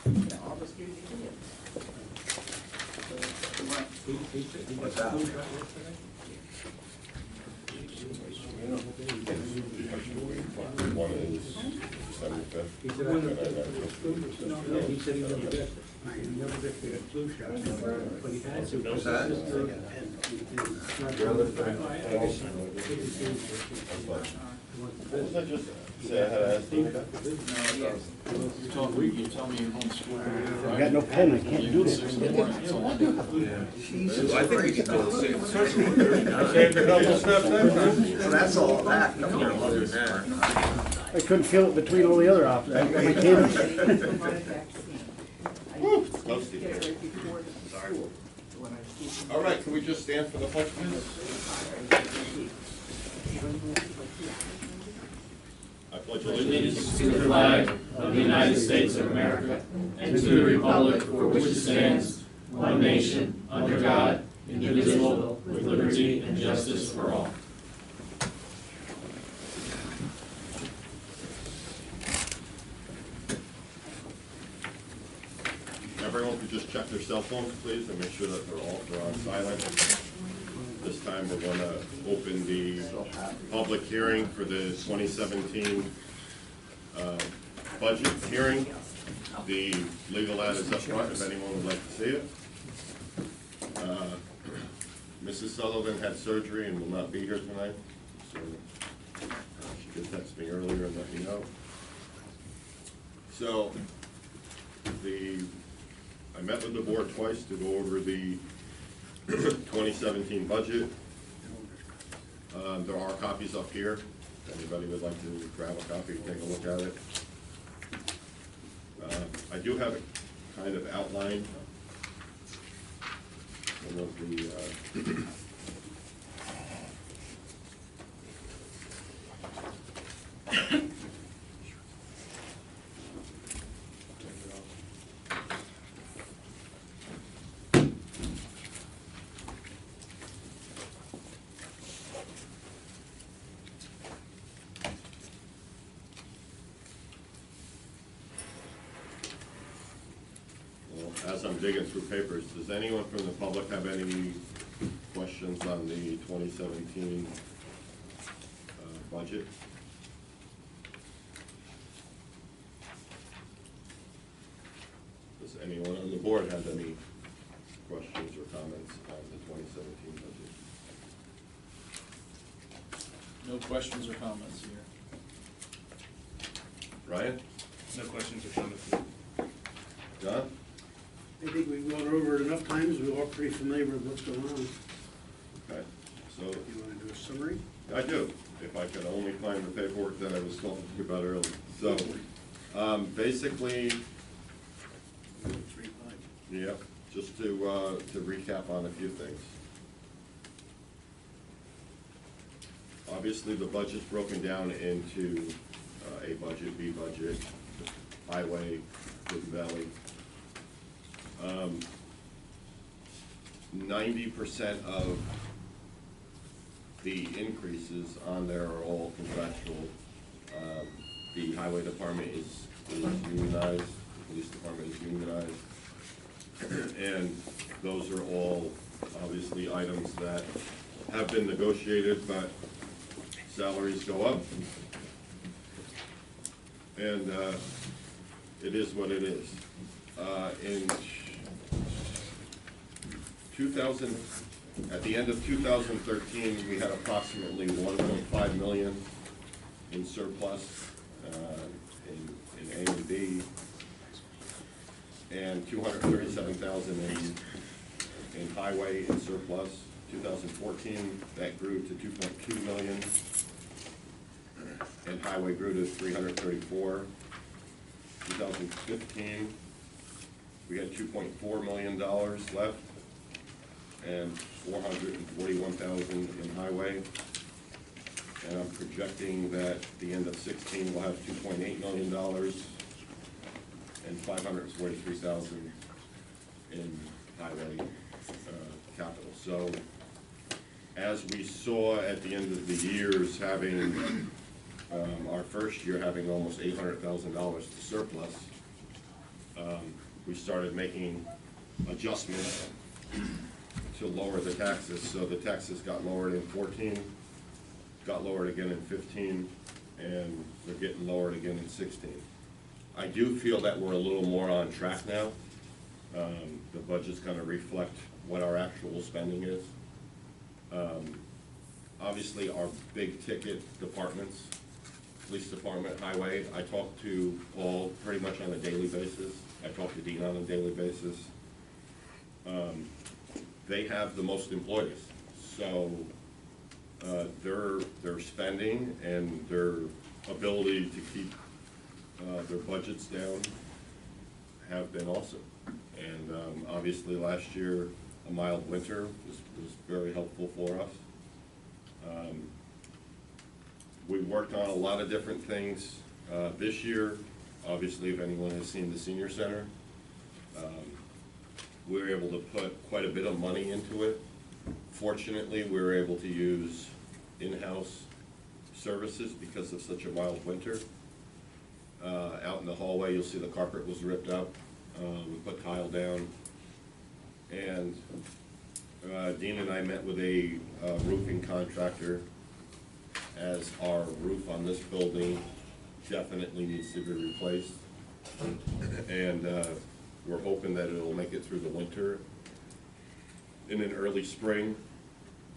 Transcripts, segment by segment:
What's that? One is December 5th. He said, no, he said he never got it. He never got the flu shot, but he had to. What's that? Wasn't I just say I had asthma? You told me you're homeschooled. I got no pen, I can't do this. Jesus, I think we can do the same. Saved a couple steps there. So that's all that. Come here, other than that. I couldn't feel it between all the other options. I got my cables. Close to you. Sorry. All right, can we just stand for the pledge, please? I pledge Allegiance to the flag of the United States of America and to the republic for which it stands, one nation, under God, indivisible, with liberty and justice for all. Everyone could just check their cell phones, please, and make sure that they're on silent. This time we're going to open the public hearing for the 2017 budget hearing. The legal ad is up front if anyone would like to see it. Mrs. Sullivan had surgery and will not be here tonight, so she did text me earlier and let me know. So I met with the board twice to go over the 2017 budget. There are copies up here. If anybody would like to grab a copy, take a look at it. I do have it kind of outlined. Some of the as I'm digging through papers, does anyone from the public have any questions on the 2017 budget? Does anyone on the board have any questions or comments on the 2017 budget? No questions or comments here. Ryan? No questions or comments. John? I think we've gone over it enough times, we're all pretty familiar with what's going on. Okay, so You want to do a summary? I do, if I could only find the paperwork that I was talking about earlier. So, basically, yep, just to recap on a few things. Obviously, the budget's broken down into A budget, B budget, highway, Hidden Valley. 90% of the increases on there are all contractual. The highway department is unionized, the police department is unionized. And those are all obviously items that have been negotiated, but salaries go up. And it is what it is. In 2000, at the end of 2013, we had approximately 1.5 million in surplus in A and B, and 237,000 in highway in surplus. 2014, that grew to 2.2 million, and highway grew to 334. 2015, we had $2.4 million left, and 441,000 in highway. And I'm projecting that at the end of 16, we'll have $2.8 million and 543,000 in highway capital. So, as we saw at the end of the years, having our first year having almost $800,000 to surplus, we started making adjustments to lower the taxes. So the taxes got lowered in 14, got lowered again in 15, and they're getting lowered again in 16. I do feel that we're a little more on track now. The budget's gonna reflect what our actual spending is. Obviously, our big ticket departments, police department, highway, I talk to Paul pretty much on a daily basis. I talk to Dean on a daily basis. They have the most employees, so their spending and their ability to keep their budgets down have been awesome. And obviously last year, a mild winter was very helpful for us. We worked on a lot of different things this year. Obviously, if anyone has seen the senior center, we were able to put quite a bit of money into it. Fortunately, we were able to use in-house services because of such a mild winter. Out in the hallway, you'll see the carpet was ripped up. We put tile down. And Dean and I met with a roofing contractor, as our roof on this building definitely needs to be replaced. And we're hoping that it'll make it through the winter. In an early spring,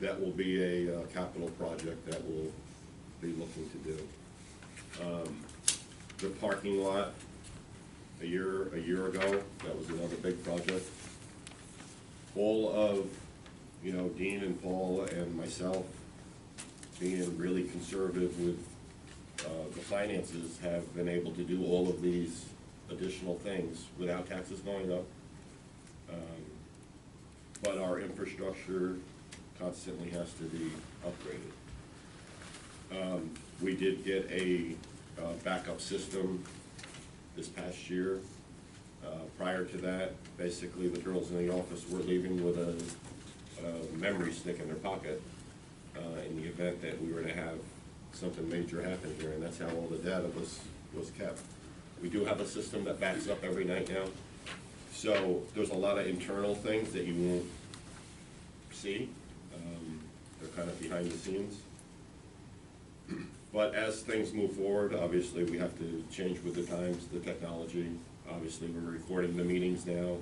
that will be a capital project that we'll be looking to do. The parking lot, a year ago, that was another big project. All of, Dean and Paul and myself, being really conservative with the finances, have been able to do all of these additional things without taxes going up. But our infrastructure constantly has to be upgraded. We did get a backup system this past year. Prior to that, basically the girls in the office were leaving with a memory stick in their pocket in the event that we were to have something major happen here, and that's how all the data was kept. We do have a system that backs up every night now, so there's a lot of internal things that you won't see. They're kind of behind the scenes. But as things move forward, obviously we have to change with the times, the technology. Obviously, we're recording the meetings now.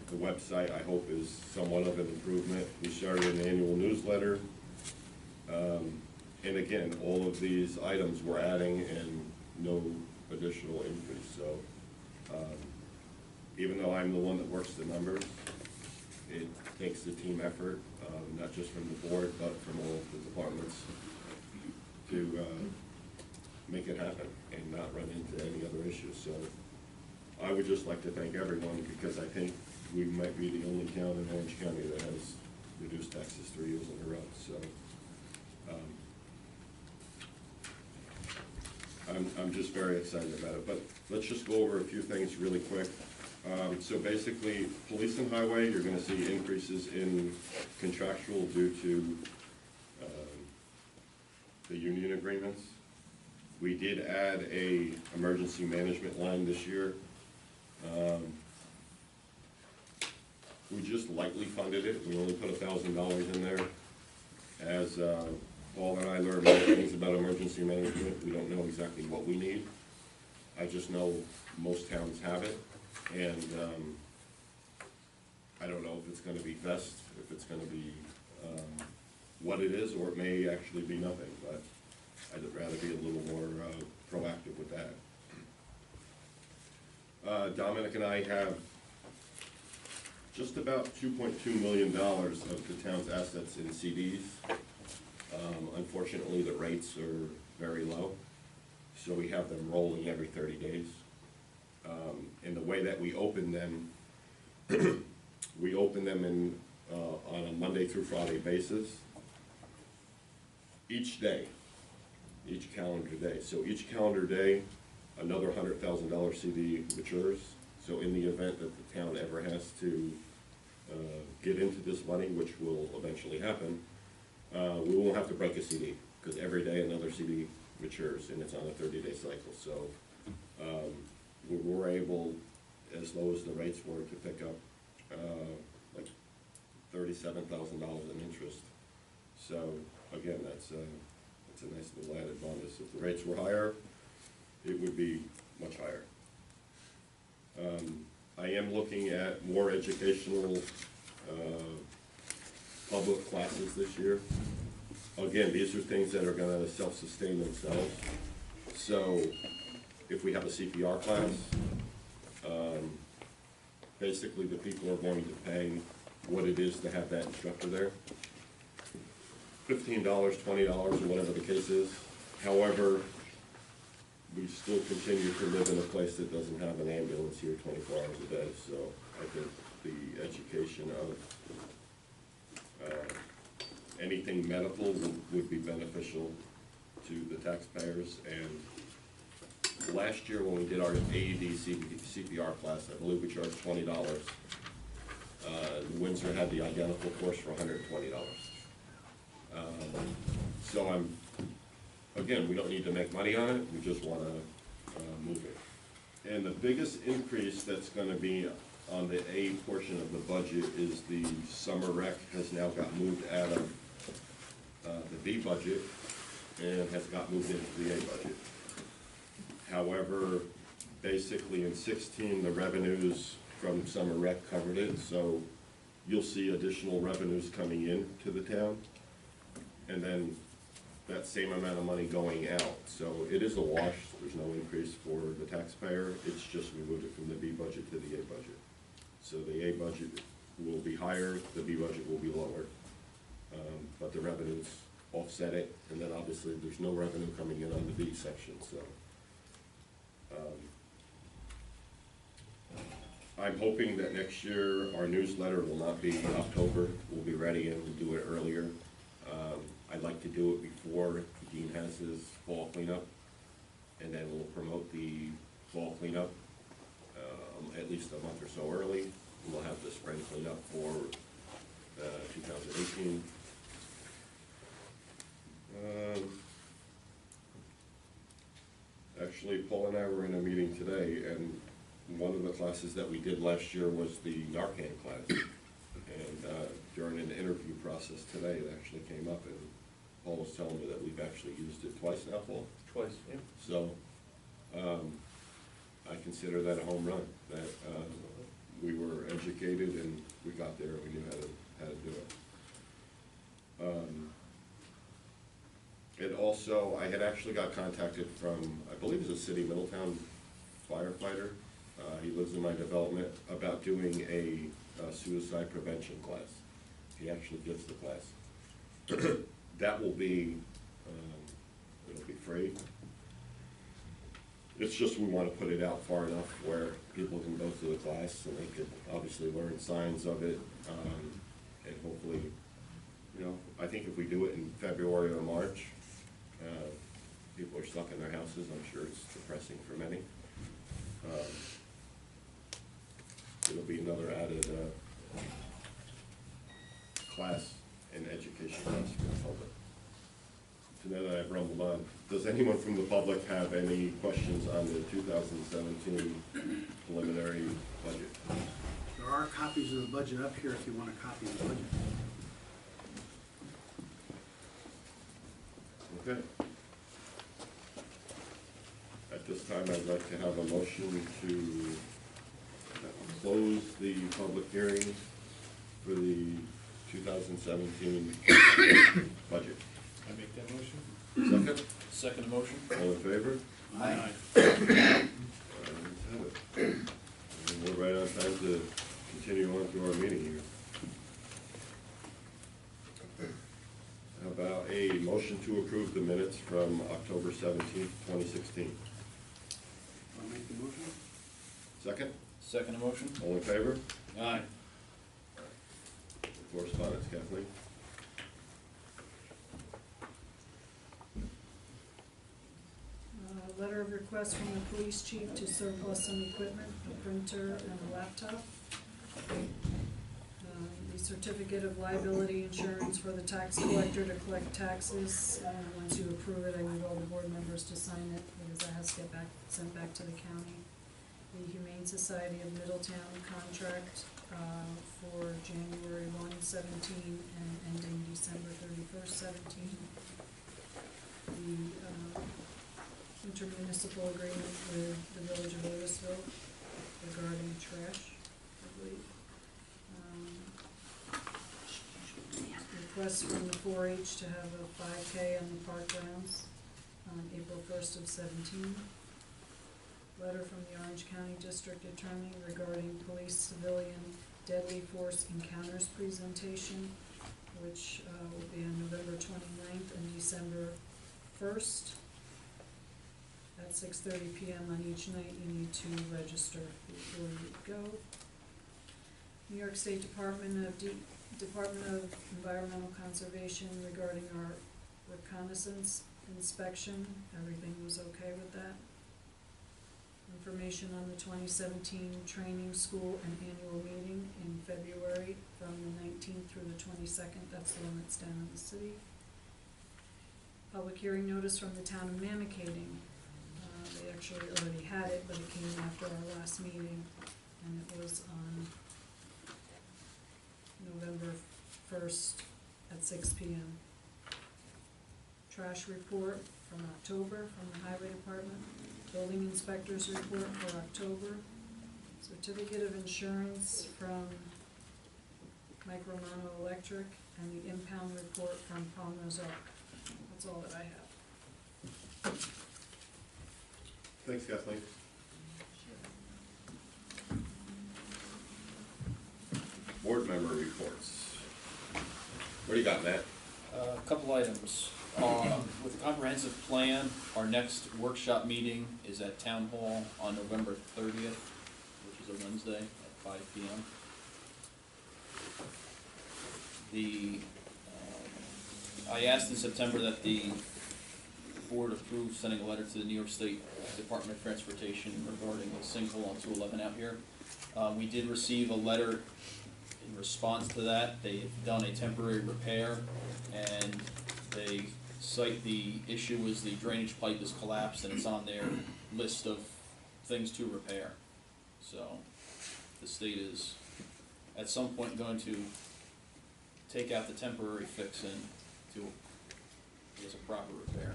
The website, I hope, is somewhat of an improvement. We started an annual newsletter. And again, all of these items we're adding and no additional increase. So even though I'm the one that works the numbers, it takes a team effort, not just from the board, but from all of the departments to make it happen and not run into any other issues. So I would just like to thank everyone, because I think we might be the only town in Orange County that has reduced taxes 3 years in a row. So I'm just very excited about it. But let's just go over a few things really quick. So basically, police and highway, you're gonna see increases in contractual due to the union agreements. We did add a emergency management line this year. We just lightly funded it. We only put $1,000 in there. As Paul and I learned more things about emergency management, we don't know exactly what we need. I just know most towns have it, and I don't know if it's gonna be best, if it's gonna be what it is, or it may actually be nothing, but I'd rather be a little more proactive with that. Dominic and I have just about $2.2 million of the town's assets in CDs. Unfortunately, the rates are very low, so we have them rolling every 30 days. And the way that we open them, we open them on a Monday through Friday basis, each day, each calendar day. So each calendar day, another $100,000 CD matures. So in the event that the town ever has to get into this money, which will eventually happen, we won't have to break a CD, because every day another CD matures, and it's on a 30-day cycle. So we're were able, as low as the rates were, to pick up, like $37,000 in interest. So, again, that's a nice little added bonus. If the rates were higher, it would be much higher. I am looking at more educational public classes this year. Again, these are things that are gonna self-sustain themselves. So if we have a CPR class, basically the people are going to pay what it is to have that instructor there. $15, $20, or whatever the case is. However, we still continue to live in a place that doesn't have an ambulance here 24 hours a day, so I think the education of anything medical would be beneficial to the taxpayers. And last year when we did our AED CPR class, I believe we charged $20. Windsor had the identical course for $120. So again, we don't need to make money on it, we just wanna move it. And the biggest increase that's gonna be on the A portion of the budget is the summer rec has now got moved out of the B budget and has got moved into the A budget. However, basically in 16, the revenues from summer rec covered it, so you'll see additional revenues coming in to the town, and then that same amount of money going out. So it is a wash, there's no increase for the taxpayer, it's just we moved it from the B budget to the A budget. So the A budget will be higher, the B budget will be lower, but the revenues offset it, and then obviously there's no revenue coming in on the B section, so. I'm hoping that next year our newsletter will not be October, we'll be ready and we'll do it earlier. I'd like to do it before Dean has his fall cleanup, and then we'll promote the fall cleanup at least a month or so early. We'll have the spring cleanup for 2018. Actually, Paul and I were in a meeting today, and one of the classes that we did last year was the Narcan class. And during an interview process today, it actually came up, and Paul was telling me that we've actually used it twice now, Paul. Twice, yeah. So, I consider that a home run, that we were educated and we got there and we knew how to do it. And also, I had actually got contacted from, I believe it's a City Middletown firefighter. He lives in my development, about doing a suicide prevention class. He actually gives the class. That will be, it'll be free. It's just we want to put it out far enough where people can go through the class and they could obviously learn signs of it, and hopefully, you know, I think if we do it in February or March, people are stuck in their houses. I'm sure it's depressing for many. It'll be another added class and education class for the public. So now that I've rumbled on, does anyone from the public have any questions on the 2017 preliminary budget? There are copies of the budget up here if you want a copy of the budget. Okay. At this time, I'd like to have a motion to close the public hearing for the 2017 budget. I make that motion? Second? Second motion? All in favor? Aye. And we're right on time to continue on to our meeting here. How about a motion to approve the minutes from October 17th, 2016? Want to make the motion? Second? Second motion? All in favor? Aye. Correspondence, Kathleen? Letter of request from the police chief to surplus some equipment, a printer and a laptop. The certificate of liability insurance for the tax collector to collect taxes. Once you approve it, I need all the board members to sign it because that has to get sent back to the county. the Humane Society of Middletown contract for January 1/17 and ending December 31st, 17. The intermunicipal agreement with the Village of Otisville regarding trash, I believe. Request from the 4-H to have a 5K on the park grounds on April 1st of 17. Letter from the Orange County District Attorney regarding police civilian deadly force encounters presentation, which will be on November 29th and December 1st at 6:30 p.m. on each night. You need to register before you go. New York State Department of Environmental Conservation regarding our reconnaissance inspection. Everything was okay with that. Information on the 2017 training school and annual meeting in February from the 19th through the 22nd. That's the one that's down in the city. Public hearing notice from the town of Mamakating. They actually already had it, but it came after our last meeting, and it was on November 1st at 6 p.m. Trash report from October from the Highway Department. Building inspector's report for October. Certificate of insurance from Micromano Electric, and the impound report from Palmer's Arc. That's all that I have. Thanks, Kathleen. Board member reports. What do you got, Matt? A couple items. With the comprehensive plan, our next workshop meeting is at Town Hall on November 30th, which is a Wednesday at 5 p.m. I asked in September that the board approve sending a letter to the New York State Department of Transportation regarding the sinkhole on 211 out here. We did receive a letter in response to that. They've done a temporary repair, and they cite the issue was the drainage pipe is collapsed, and it's on their list of things to repair. So the state is at some point going to take out the temporary fix and do a proper repair.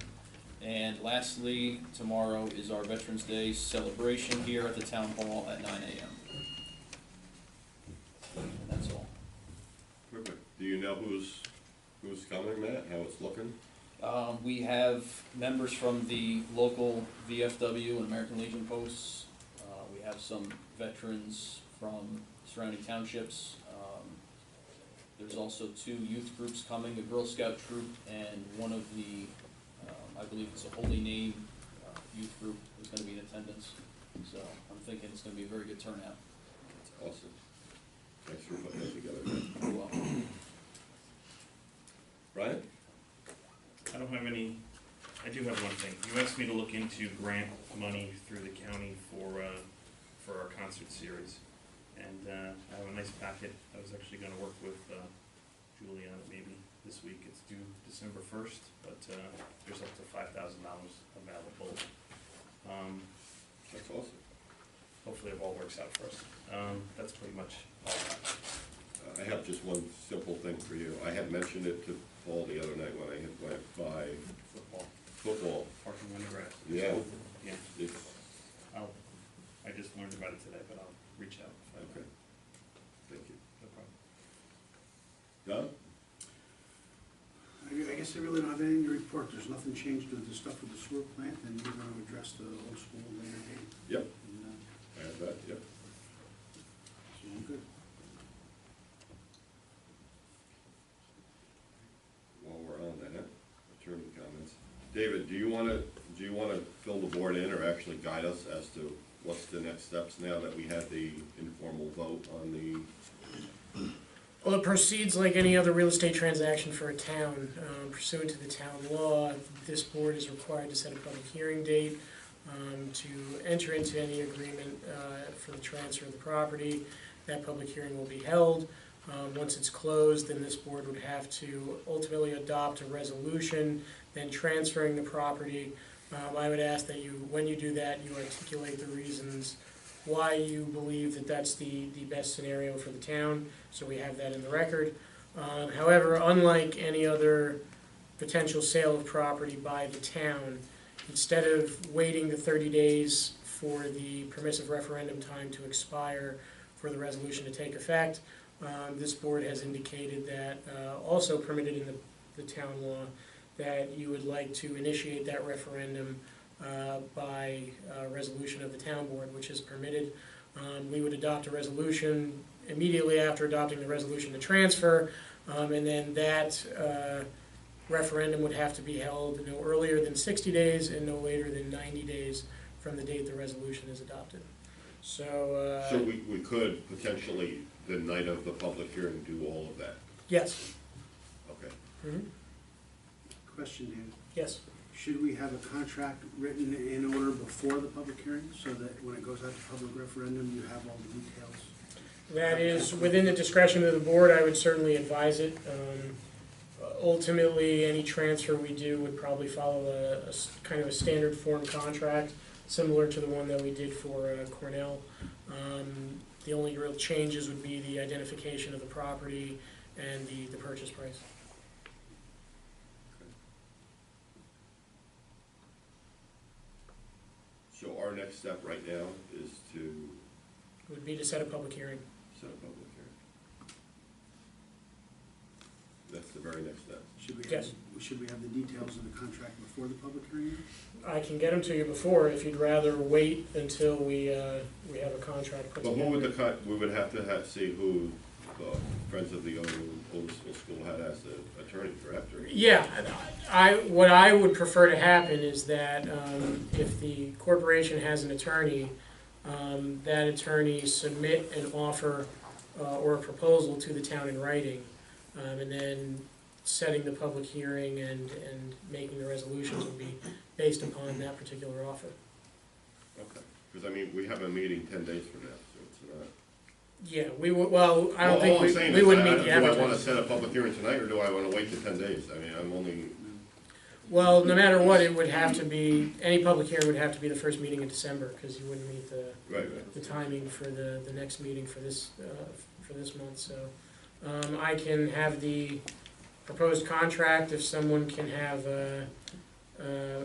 And lastly, tomorrow is our Veterans Day celebration here at the town hall at 9 a.m. And that's all. Perfect. Do you know who's coming, Matt? How it's looking? We have members from the local VFW and American Legion posts. We have some veterans from surrounding townships. There's also 2 youth groups coming, a Girl Scout troop and one of the, I believe it's a Holy Name youth group is going to be in attendance. So I'm thinking it's going to be a very good turnout. That's awesome. Thanks for putting that together. You're welcome. Brian? I don't have any, I do have one thing. You asked me to look into grant money through the county for our concert series. And I have a nice packet. I was actually gonna work with Julie on it maybe this week. It's due December 1st, but there's up to $5,000 available. That's awesome. Hopefully it all works out for us. That's pretty much all I have. I have just one simple thing for you. I had mentioned it to Paul the other night when I went by football. Parking on the grass. Yeah. Yeah. It's, I just learned about it today, but I'll reach out. okay. Thank you. No problem. Don? I guess I really don't have anything to report. There's nothing changed with the stuff with the sewer plant, and you're going to address the old school later date. Yep. And, I have that, yep. so I'm good. While we're on that, attorney comments. David, do you wanna fill the board in or actually guide us as to what's the next steps now that we had the informal vote on the? Well, it proceeds like any other real estate transaction for a town. Pursuant to the town law, this board is required to set a public hearing date to enter into any agreement for the transfer of the property. That public hearing will be held. Once it's closed, then this board would have to ultimately adopt a resolution, then transferring the property. I would ask that you, when you do that, you articulate the reasons why you believe that that's the best scenario for the town, so we have that in the record. However, unlike any other potential sale of property by the town, instead of waiting the 30 days for the permissive referendum time to expire for the resolution to take effect, this board has indicated that, also permitted in the town law, that you would like to initiate that referendum by resolution of the town board, which is permitted. We would adopt a resolution immediately after adopting the resolution to transfer, and then that referendum would have to be held no earlier than 60 days and no later than 90 days from the date the resolution is adopted. So, So we could potentially, the night of the public hearing, do all of that? yes. Okay. Mhm. Question, Dan. Yes. Should we have a contract written in order before the public hearing, so that when it goes out to public referendum, you have all the details? That is within the discretion of the board. I would certainly advise it. Ultimately, any transfer we do would probably follow a kind of a standard form contract, similar to the one that we did for Cornell. The only real changes would be the identification of the property and the purchase price. So our next step right now is to Would be to set a public hearing. set a public hearing. That's the very next step. Yes. Should we have the details of the contract before the public hearing? I can get them to you before, if you'd rather wait until we have a contract put But together. who would we would have to see who the Friends of the Old School had as the attorney, correct? Or- Yeah, what I would prefer to happen is that if the corporation has an attorney, that attorney submit an offer or a proposal to the town in writing, and then setting the public hearing and making the resolutions would be based upon that particular offer. Okay, because I mean, we have a meeting 10 days from now, so it's not. Yeah, we would, well, I don't Well, think all I'm saying we is, wouldn't I- meet the Do I want to advertising. set a public hearing tonight, or do I want to wait till 10 days? I mean, I'm only, Well, no matter what, it would have to be, any public hearing would have to be the first meeting in December, because you wouldn't meet right. the timing for the next meeting for this month, so. I can have the proposed contract, if someone can have,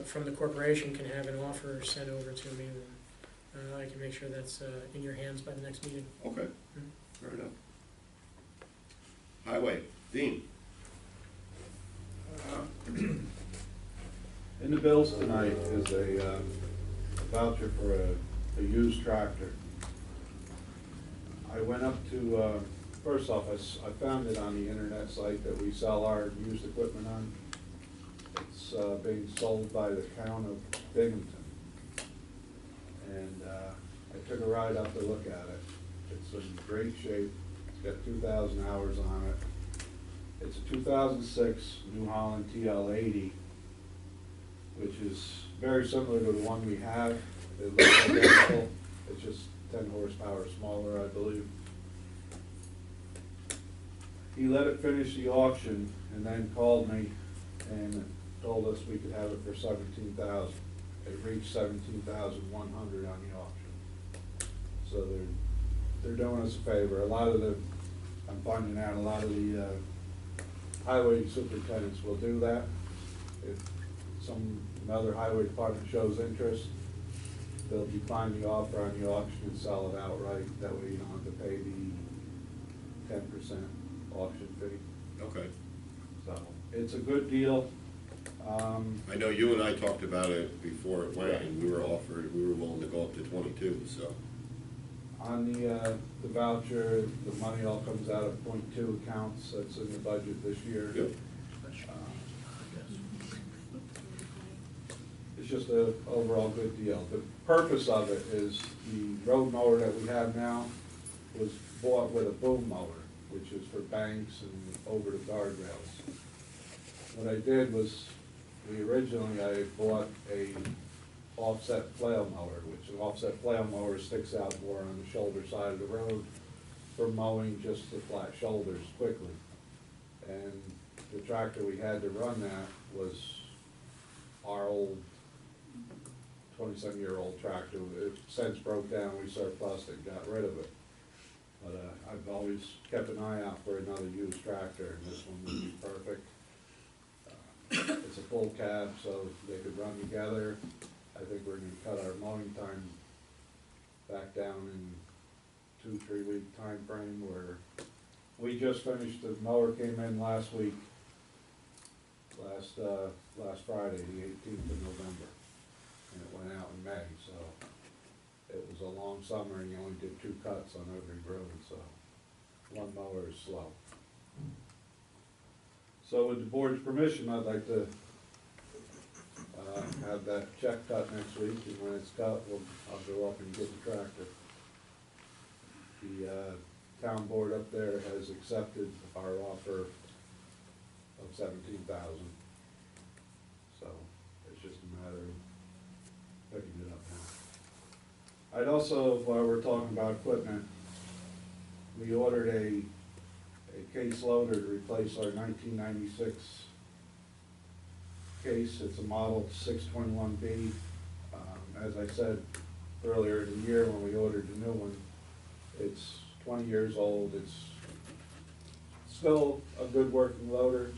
from the corporation can have an offer sent over to me, then I can make sure that's in your hands by the next meeting. Okay, fair enough. Highway, Dean. In the bills tonight is a voucher for a used tractor. I went up to, first off, I found it on the internet site that we sell our used equipment on. It's being sold by the town of Binghamton. And I took a ride up to look at it. It's in great shape. It's got 2,000 hours on it. It's a 2006 New Holland TL80, which is very similar to the one we have. It looks identical. It's just 10 horsepower smaller, I believe. He let it finish the auction and then called me and told us we could have it for $17,000. It reached $17,100 on the auction. So they're doing us a favor. I'm finding out a lot of the highway superintendents will do that. If another highway department shows interest, they'll decline the offer on the auction and sell it outright. That way you don't have to pay the 10% auction fee. Okay. So it's a good deal. I know you and I talked about it before it went, and we were willing to go up to 22, so. On the voucher, the money all comes out of .2 accounts. That's in the budget this year. Good. It's just an overall good deal. The purpose of it is the road mower that we have now was bought with a boom mower, which is for banks and over the guardrails. What I did was, I bought a offset flail mower, which an offset flail mower sticks out more on the shoulder side of the road for mowing just the flat shoulders quickly. And the tractor we had to run that was our old 20-some-year-old tractor. It since broke down, we surplused it, got rid of it. But I've always kept an eye out for another used tractor, and this one would be perfect. It's a full cab, so they could run together. I think we're gonna cut our mowing time back down in 2-3 week time frame, where we just finished, the mower came in last week, last Friday, the 18th of November, and it went out in May, so it was a long summer, and you only did 2 cuts on every road, so one mower is slow. So with the board's permission, I'd like to have that check cut next week, and when it's cut, I'll go up and get the tractor. The town board up there has accepted our offer of $17,000. So it's just a matter of picking it up now. I'd also, while we're talking about equipment, we ordered a case loader to replace our 1996 case. It's a model 621B. As I said earlier in the year when we ordered the new one, it's 20 years old. It's still a good working loader,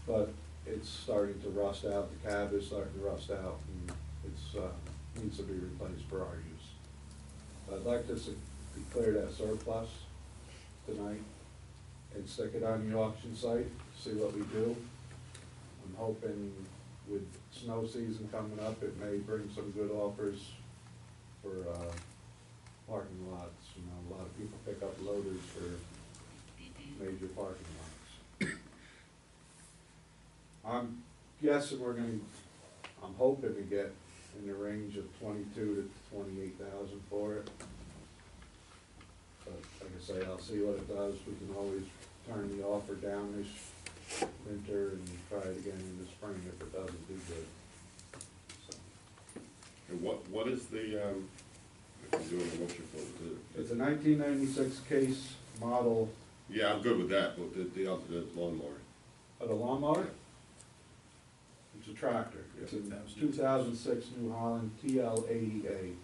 but it's starting to rust out. The cab is starting to rust out, and it needs to be replaced for our use. I'd like to declare that surplus tonight and stick it on the auction site, see what we do. I'm hoping with snow season coming up, it may bring some good offers for parking lots. You know, a lot of people pick up loaders for major parking lots. I'm guessing I'm hoping to get in the range of 22 to 28,000 for it. But like I say, I'll see what it does. We can always turn the offer down this winter and try it again in the spring if it doesn't do good. So. And what is the, if I'm doing a motion for it? It's a 1996 case model. Yeah, I'm good with that, but the lawnmower. Of the lawnmower? It's a tractor. It's a 2006 New Holland TL80A.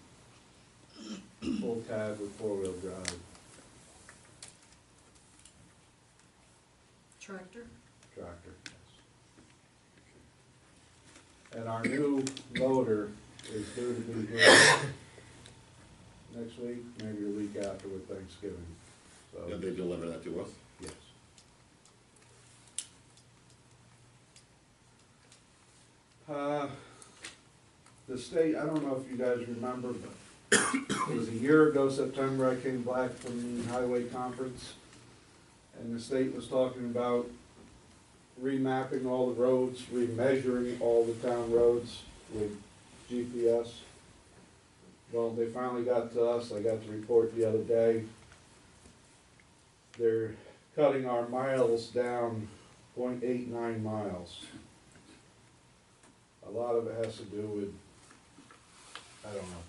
Full cab with 4-wheel drive. Tractor? Tractor, yes. And our new loader is due to be here next week, maybe a week after with Thanksgiving. So, Did they deliver that to us? yes. The state, I don't know if you guys remember, but it was a year ago, September, I came back from the highway conference, and the state was talking about remapping all the roads, remeasuring all the town roads with GPS. Well, they finally got to us. I got the report the other day. They're cutting our miles down 0.89 miles. A lot of it has to do with, I don't know,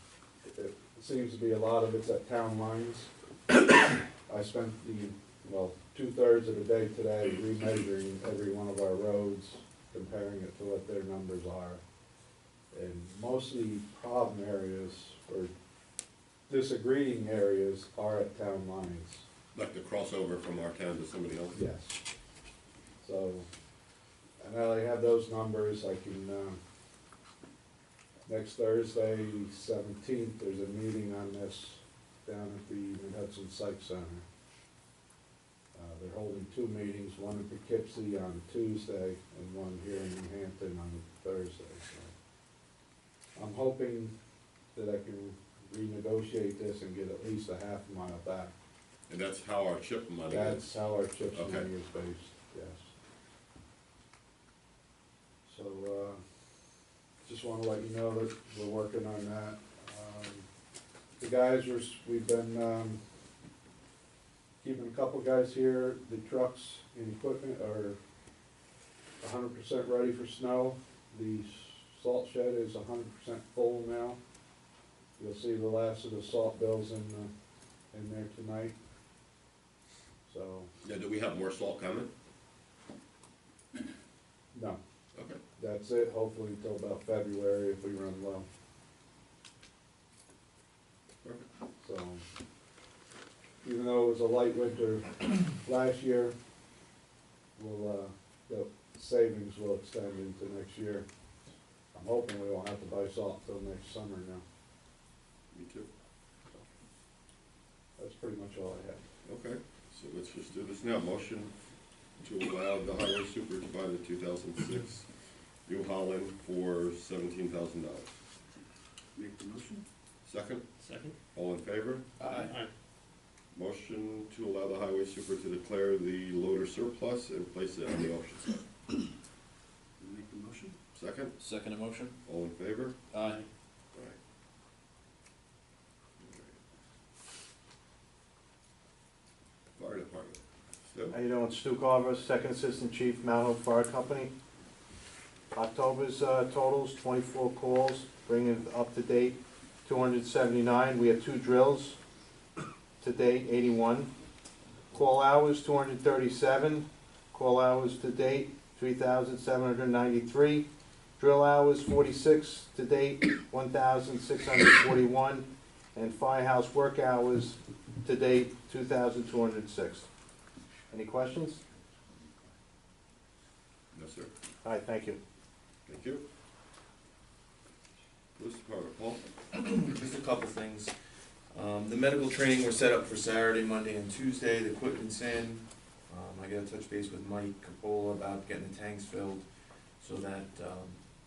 it seems to be a lot of it's at town lines. I spent 2/3 of the day today remeasuring every one of our roads, comparing it to what their numbers are. And mostly problem areas or disagreeing areas are at town lines. Like the crossover from our town to somebody else? Yes. So, and now I have those numbers. I can, next Thursday, 17th, there's a meeting on this down at the New Hudson Psych Center. They're holding 2 meetings, one in Poughkeepsie on Tuesday and one here in New Hampton on Thursday. So I'm hoping that I can renegotiate this and get at least a half a mile back. And that's how our chip money is? That's how our CHIPS Okay. money is based, yes. So, just wanna let you know that we're working on that. The guys we've been, keeping a couple guys here. The trucks and equipment are 100% ready for snow. The salt shed is 100% full now. You'll see the last of the salt bills in there tonight. So, Yeah, do we have more salt coming? no, Okay. that's it, hopefully until about February if we run low. So, even though it was a light winter last year, the savings will extend into next year. I'm hoping we won't have to buy salt till next summer now. Me too. That's pretty much all I have. Okay, so let's just do this now. Motion to allow the highway super to buy the 2006 New Holland for $17,000. Make the motion? Second? Second? All in favor? Aye. Motion to allow the highway super to declare the loader surplus and place it on the auction site. Make the motion? Second? Second motion? All in favor? Aye. Fire department. Stu? How you doing? Stu Carver, Second Assistant Chief, Mount Hope Fire Company. October's totals, 24 calls, bringing it up to date, 279. We had 2 drills, to date, 81. Call hours, 237. Call hours to date, 3,793. Drill hours, 46 to date, 1,641. And firehouse work hours to date, 2,206. Any questions? No, sir. All right, thank you. Thank you. Police department, Paul? Just a couple things. The medical training was set up for Saturday, Monday, and Tuesday. The equipment's in. I gotta touch base with Mike Capola about getting the tanks filled so that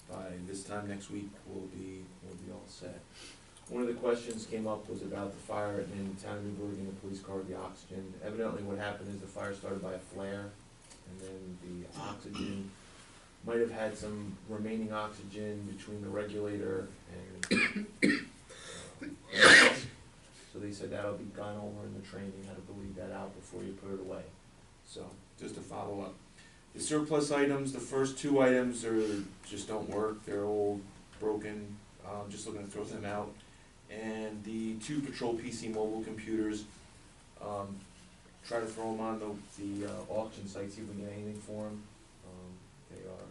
by this time next week we'll be all set. One of the questions came up was about the fire in the town of Newburgh and the police car with the oxygen. Evidently what happened is the fire started by a flare, and then the oxygen might have had some remaining oxygen between the regulator and so they said that'll be gone over in the training, how to bleed that out before you put it away. So, just to follow up. The surplus items, the first 2 items just don't work, they're old, broken, just looking to throw them out. And the 2 patrol PC mobile computers, try to throw them on the auction site, see if we can get anything for them. They are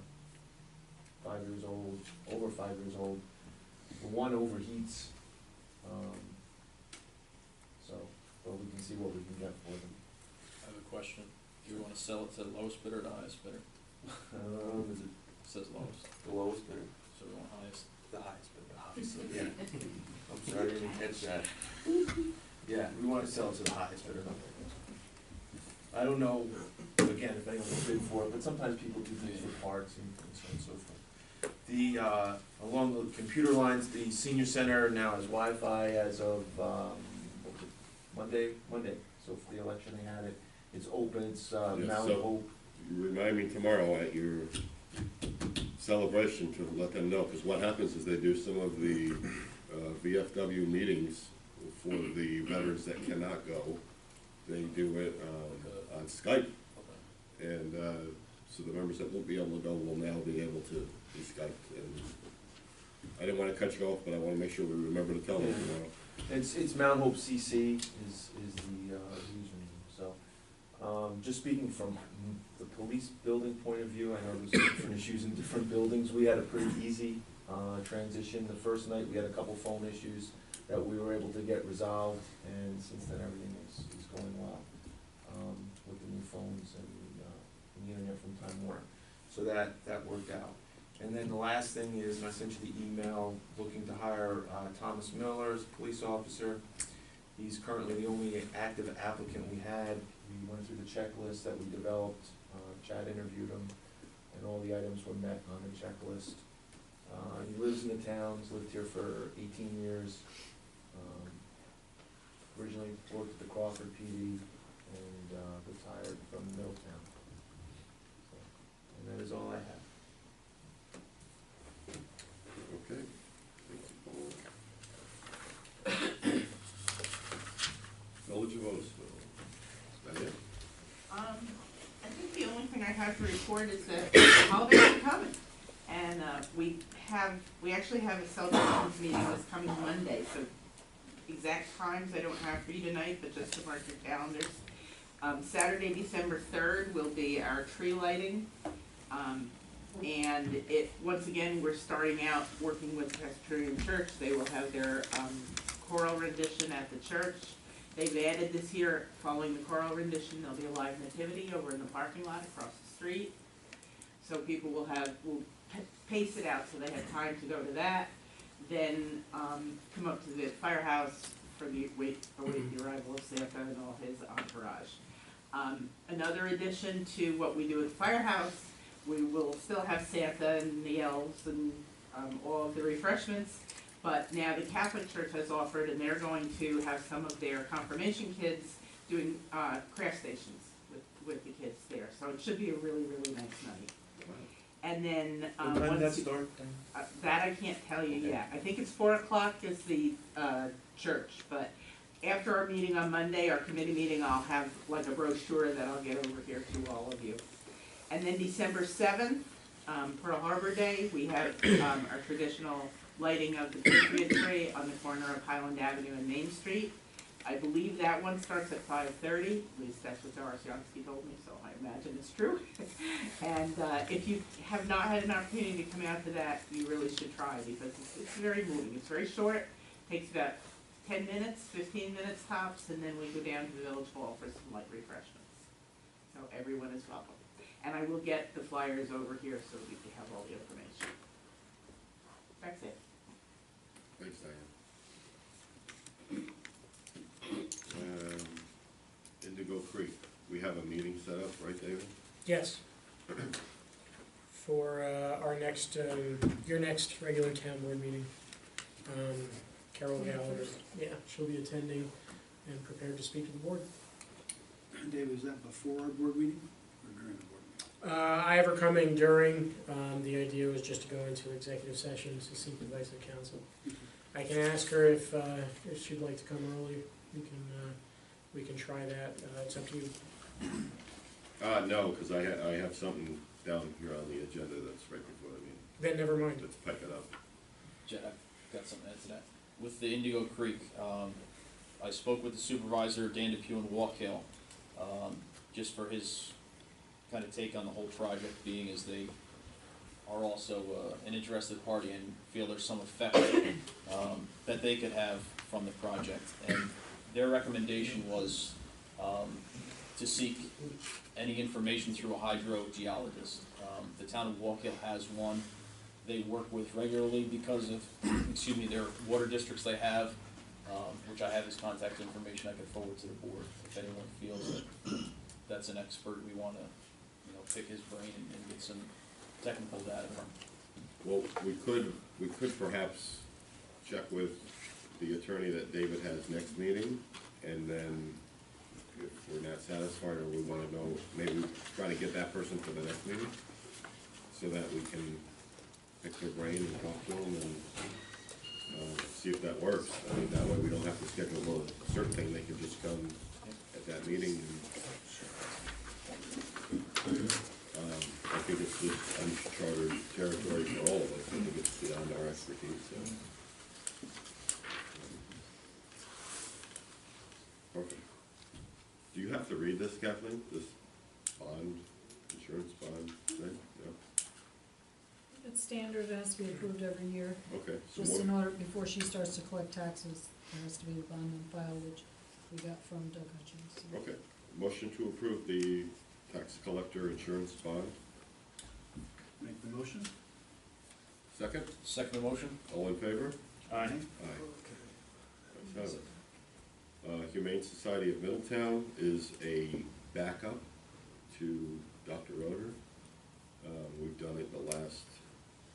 5 years old, over 5 years old. The one overheats, but we can see what we can get for them. I have a question. Do you wanna sell it to the lowest bidder or the highest bidder? Is it It says lowest, the lowest bidder? so we want highest. The highest bidder, obviously, yeah. I'm sorry, I didn't catch that. Yeah, we wanna sell it to the highest bidder. I don't know, again, if anyone will bid for it, but sometimes people do things for parts and so on and so forth. Along the computer lines, the senior center now has Wi-Fi as of, Monday, so for the election they had it. It's open, it's, Mount so- Hope. You remind me tomorrow at your celebration to let them know, because what happens is they do some of the VFW meetings for the veterans that cannot go. They do it on Skype, and so the members that won't be able to go will now be able to be Skyped. And I didn't want to cut you off, but I want to make sure we remember to tell them tomorrow. It's Mount Hope CC is the username, so. Just speaking from the police building point of view, I know there's different issues in different buildings. We had a pretty easy transition. The first night, we had a couple phone issues that we were able to get resolved, and since then, everything is going well with the new phones and the internet from Time Warner. So that worked out. And then the last thing is, I sent you the email looking to hire Thomas Miller as a police officer. He's currently the only active applicant we had. We went through the checklist that we developed, Chad interviewed him, and all the items were met on the checklist. He lives in the town, he's lived here for 18 years. Originally worked at the Crawford PD and retired from Middletown. And that is all I have. Okay. Thank you, Paul. Village of Otisville. Is that it? I think the only thing I have to report is that the holidays are coming. And we actually have a celebrations meeting this coming Monday, so exact times I don't have for you tonight, but just to mark your calendars. Saturday, December 3rd will be our tree lighting. And once again, we're starting out working with Presbyterian Church. They will have their choral rendition at the church. They've added this year, following the choral rendition, there'll be a live nativity over in the parking lot across the street. So people will pace it out so they have time to go to that. Then come up to the firehouse for the await the arrival of Santa and all his entourage. Another addition to what we do at the firehouse, we will still have Santa and the elves and all of the refreshments, but now the Catholic Church has offered, and they're going to have some of their confirmation kids doing craft stations with the kids there. So it should be a really, really nice night. And then once that I can't tell you yet. I think it's 4 o'clock is the church, but after our meeting on Monday, our committee meeting, I'll have like a brochure that I'll get over here to all of you. And then December 7th, Pearl Harbor Day, we have our traditional lighting of the Patriot Tree on the corner of Highland Avenue and Main Street. I believe that one starts at 5:30, at least that's what Doris Yansky told me, so I imagine it's true. And if you have not had an opportunity to come out to that, you really should try, because it's very moving. It's very short, takes about 10 minutes, 15 minutes tops, and then we go down to the Village Hall for some light refreshments. So everyone is welcome. And I will get the flyers over here so we can have all the information. That's it. Thanks, Diane. Indigo Creek, we have a meeting set up, right, David? Yes. For our next, your next regular town board meeting. Carol Gallagher, yeah, she'll be attending and prepared to speak to the board. David, is that before our board meeting or during the board meeting? I have her coming during. The idea was just to go into executive session to seek advice of council. I can ask her if she'd like to come early. We can try that. It's up to you. No, because I have something down here on the agenda that's right before the meeting. Then never mind. Let's pick it up. Jen, I've got something to add to that. With the Indigo Creek, I spoke with the supervisor, Dan Depew in Walk Hill, just for his kind of take on the whole project, being as they are also an interested party and feel there's some effect that they could have from the project. And their recommendation was to seek any information through a hydrogeologist. The town of Walk Hill has one they work with regularly because of, excuse me, their water districts they have, which I have his contact information I can forward to the board if anyone feels that that's an expert we want to, pick his brain and get some technical data from. Well, we could perhaps check with the attorney that David has next meeting, and then if we're not satisfied or we want to know, maybe try to get that person for the next meeting, so that we can pick their brain and talk to them and see if that works. I mean, that way we don't have to schedule a certain thing, they can just come at that meeting. I think it's just uncharted territory for all of us. I think it's beyond our expertise, so. Perfect. Do you have to read this, Kathleen? This bond, insurance bond thing? No? It's standard, it has to be approved every year. Okay. So Just in order, before she starts to collect taxes, there has to be a bond on file, which we got from Doug Hutchins. Okay. Motion to approve the tax collector insurance bond. Make the motion? Second? Second motion? All in favor? Aye. Aye. Ayes have it. Humane Society of Middletown is a backup to Dr. Roeder. We've done it the last,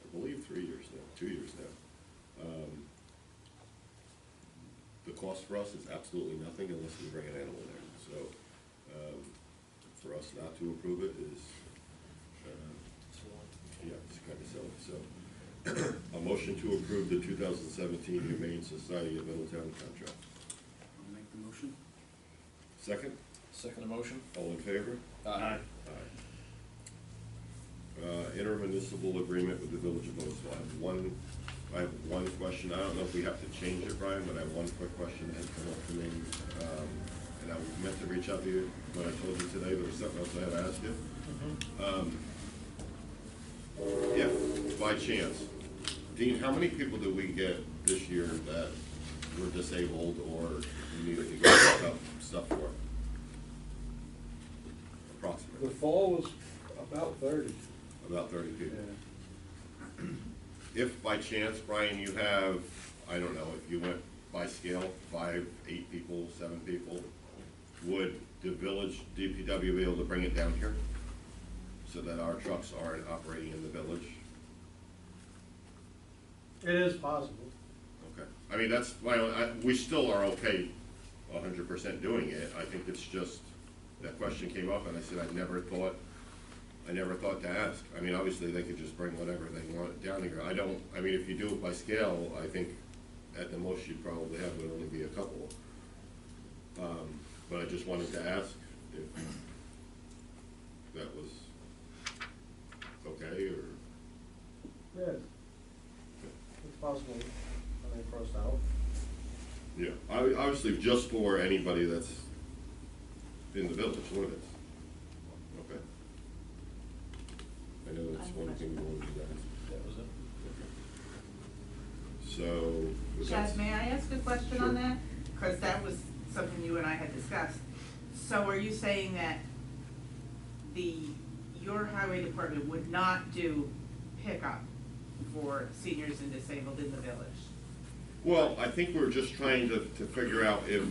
I believe, 3 years now, 2 years now. The cost for us is absolutely nothing unless we bring an animal there. So for us not to approve it is, yeah, it's kind of silly. So a motion to approve the 2017 Humane Society of Middletown contract. I'll make the motion. Second? Second motion? All in favor? Aye. Aye. Intermunicipal agreement with the Village of Moselle. I have one question. I don't know if we have to change it, Brian, but I have one quick question that has come up to me. And I meant to reach out to you when I told you today there was something else I had to ask you. If, by chance, Dean, how many people do we get this year that were disabled or we needed to go pick up stuff for. Approximately, The fall was about 30. about 30 people. Yeah. If by chance, Brian, you have, I don't know, if you went by scale, 5, 8 people, 7 people, would the village DPW be able to bring it down here? So that our trucks aren't operating in the village? It is possible. Okay. I mean, that's, we still are okay 100% doing it. I think it's just, that question came up and I said, I never thought to ask. I mean, obviously, they could just bring whatever they want down here. I mean, if you do it by scale, I think at the most you'd probably have would only be a couple. But I just wanted to ask if that was okay, or? Yeah. It's possible, I mean, crossed out. Yeah, obviously, just for anybody that's in the village limits. Okay. I know that's one thing we wanted to ask. That was it. So. with that- Chaz, may I ask a question on that? Because that was something you and I had discussed. So are you saying that your highway department would not do pickup for seniors and disabled in the village? Well, I think we're just trying to figure out if,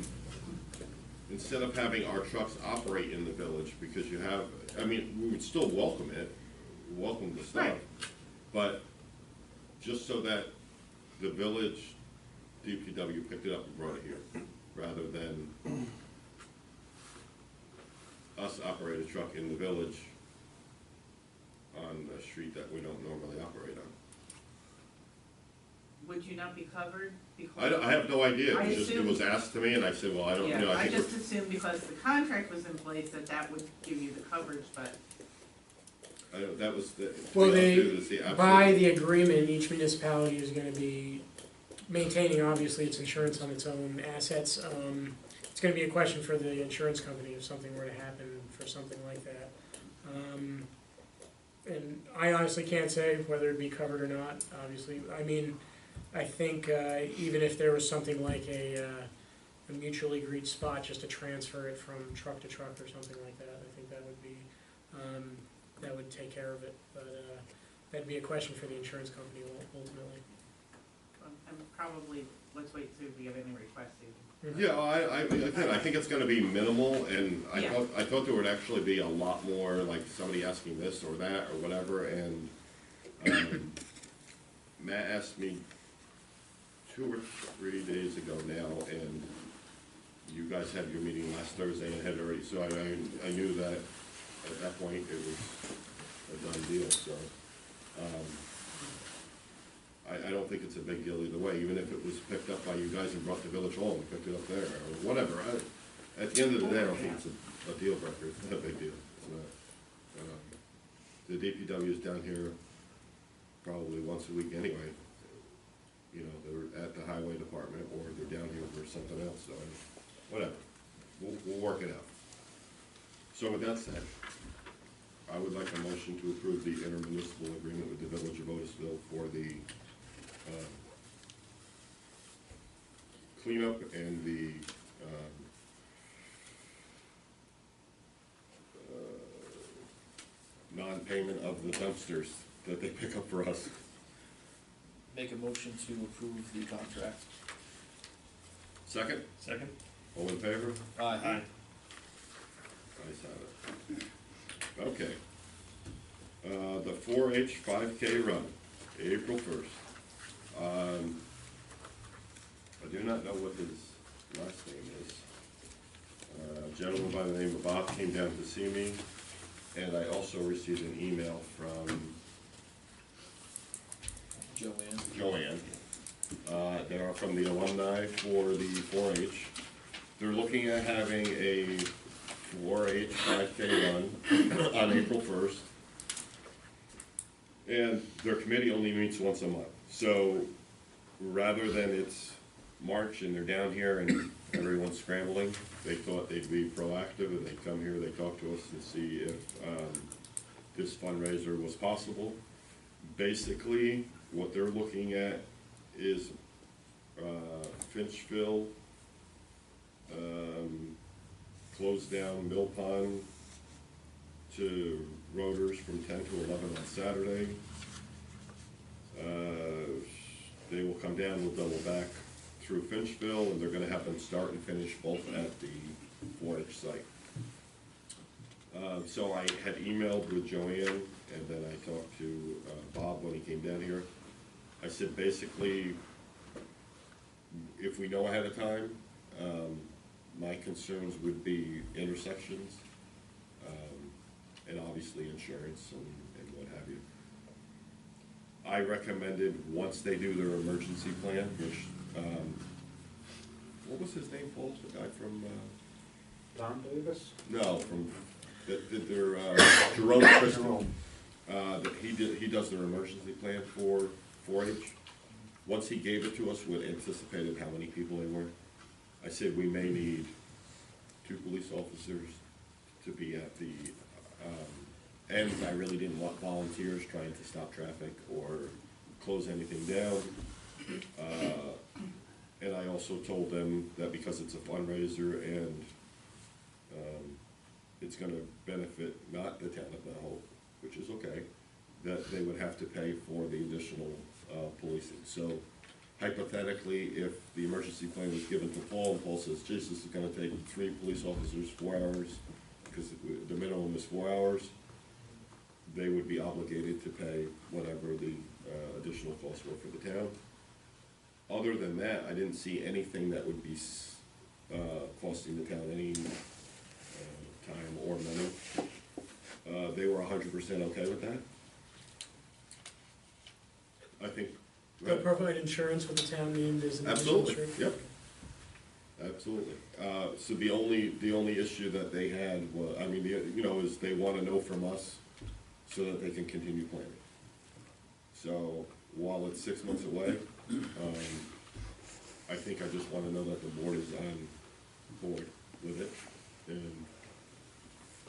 instead of having our trucks operate in the village, because you have, I mean, we would still welcome it, welcome the stuff. Right. But just so that the village DPW picked it up and brought it here, rather than us operate a truck in the village on a street that we don't normally operate on. Would you not be covered? I have no idea, I it just, it assume- was asked to me, and I said, well, I don't, you know, Yeah, I I think just assumed because the contract was in place that would give you the coverage, but that was the. Well, by absolute- the agreement, each municipality is gonna be maintaining, obviously, its insurance on its own assets. It's gonna be a question for the insurance company if something were to happen for something like that. And I honestly can't say whether it'd be covered or not, obviously. I mean, I think even if there was something like a mutually agreed spot, just to transfer it from truck to truck or something like that, I think that would be, that would take care of it. But that'd be a question for the insurance company ultimately. and probably, let's wait till we have any requests. Yeah, again, I think it's gonna be minimal, and Yeah. I thought there would actually be a lot more, like somebody asking this or that or whatever, and, Matt asked me 2 or 3 days ago now, and you guys had your meeting last Thursday and had already, so I knew that at that point it was a done deal, so, I don't think it's a big deal either way, even if it was picked up by you guys and brought to Village Hall and picked it up there, or whatever. At the end of the day, I don't think it's a deal breaker, it's not a big deal, it's not. The DPW is down here probably once a week anyway. You know, they're at the highway department, or they're down here for something else, so, whatever. We'll work it out. So with that said, I would like a motion to approve the intermunicipal agreement with the Village of Otisville for the cleanup and the non-payment of the dumpsters that they pick up for us. Make a motion to approve the contract. Second? Second? All in favor? Aye. Ayes have it. Okay. The 4-H 5K run, April 1st. I do not know what his last name is. A gentleman by the name of Bob came down to see me, and I also received an email from Joanne. They're from the alumni for the 4-H. They're looking at having a 4-H 5K run on April 1st. And their committee only meets once a month. So rather than it's March and they're down here and everyone's scrambling, they thought they'd be proactive and they'd come here, they'd talk to us and see if this fundraiser was possible. Basically, what they're looking at is Finchville, closed down Mill Pond to Rotors from 10 to 11 on Saturday. They will come down, we'll double back through Finchville, and they're gonna have them start and finish both at the 4-H site. So I had emailed with Joanne, and then I talked to Bob when he came down here. I said, basically, if we know ahead of time, my concerns would be intersections, and obviously insurance and what have you. I recommended, once they do their emergency plan, which, what was his name, Paul, the guy from, Tom Davis? no, from, their, Jerome Christie. That he does their emergency plan for 4-H. Once he gave it to us, we anticipated how many people they were. I said we may need 2 police officers to be at the end. I really didn't want volunteers trying to stop traffic or close anything down. And I also told them that because it's a fundraiser and it's gonna benefit not the town of Mount Hope, which is okay, that they would have to pay for the additional policing. So hypothetically, if the emergency plan was given to Paul, and Paul says, geez, this is gonna take 3 police officers 4 hours, because the minimum is 4 hours, they would be obligated to pay whatever the additional costs were for the town. Other than that, I didn't see anything that would be costing the town any time or money. They were 100% okay with that. I think. They'll provide insurance with the town named as an Absolutely, insurance. yep. Absolutely. So the only issue that they had was, I mean, is they wanna know from us so that they can continue planning. So while it's 6 months away, I think I just wanna know that the board is on board with it. And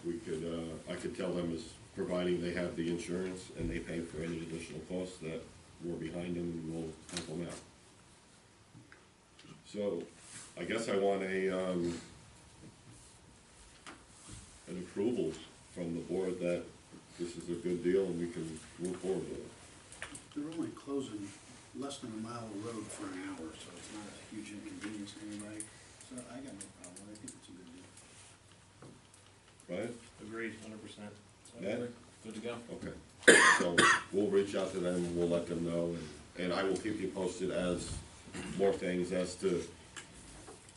we could, I could tell them, as providing they have the insurance and they pay for any additional costs that we're behind them, and we'll help them out. So, I guess I want an approval from the board that this is a good deal and we can move forward with it. They're only closing less than a mile of road for an hour, so it's not a huge inconvenience to anybody. So I got no problem, I think it's a good deal. Right? Agreed, 100%. Ned? Good to go. Okay. So, we'll reach out to them, we'll let them know, and I will keep you posted as more things as to,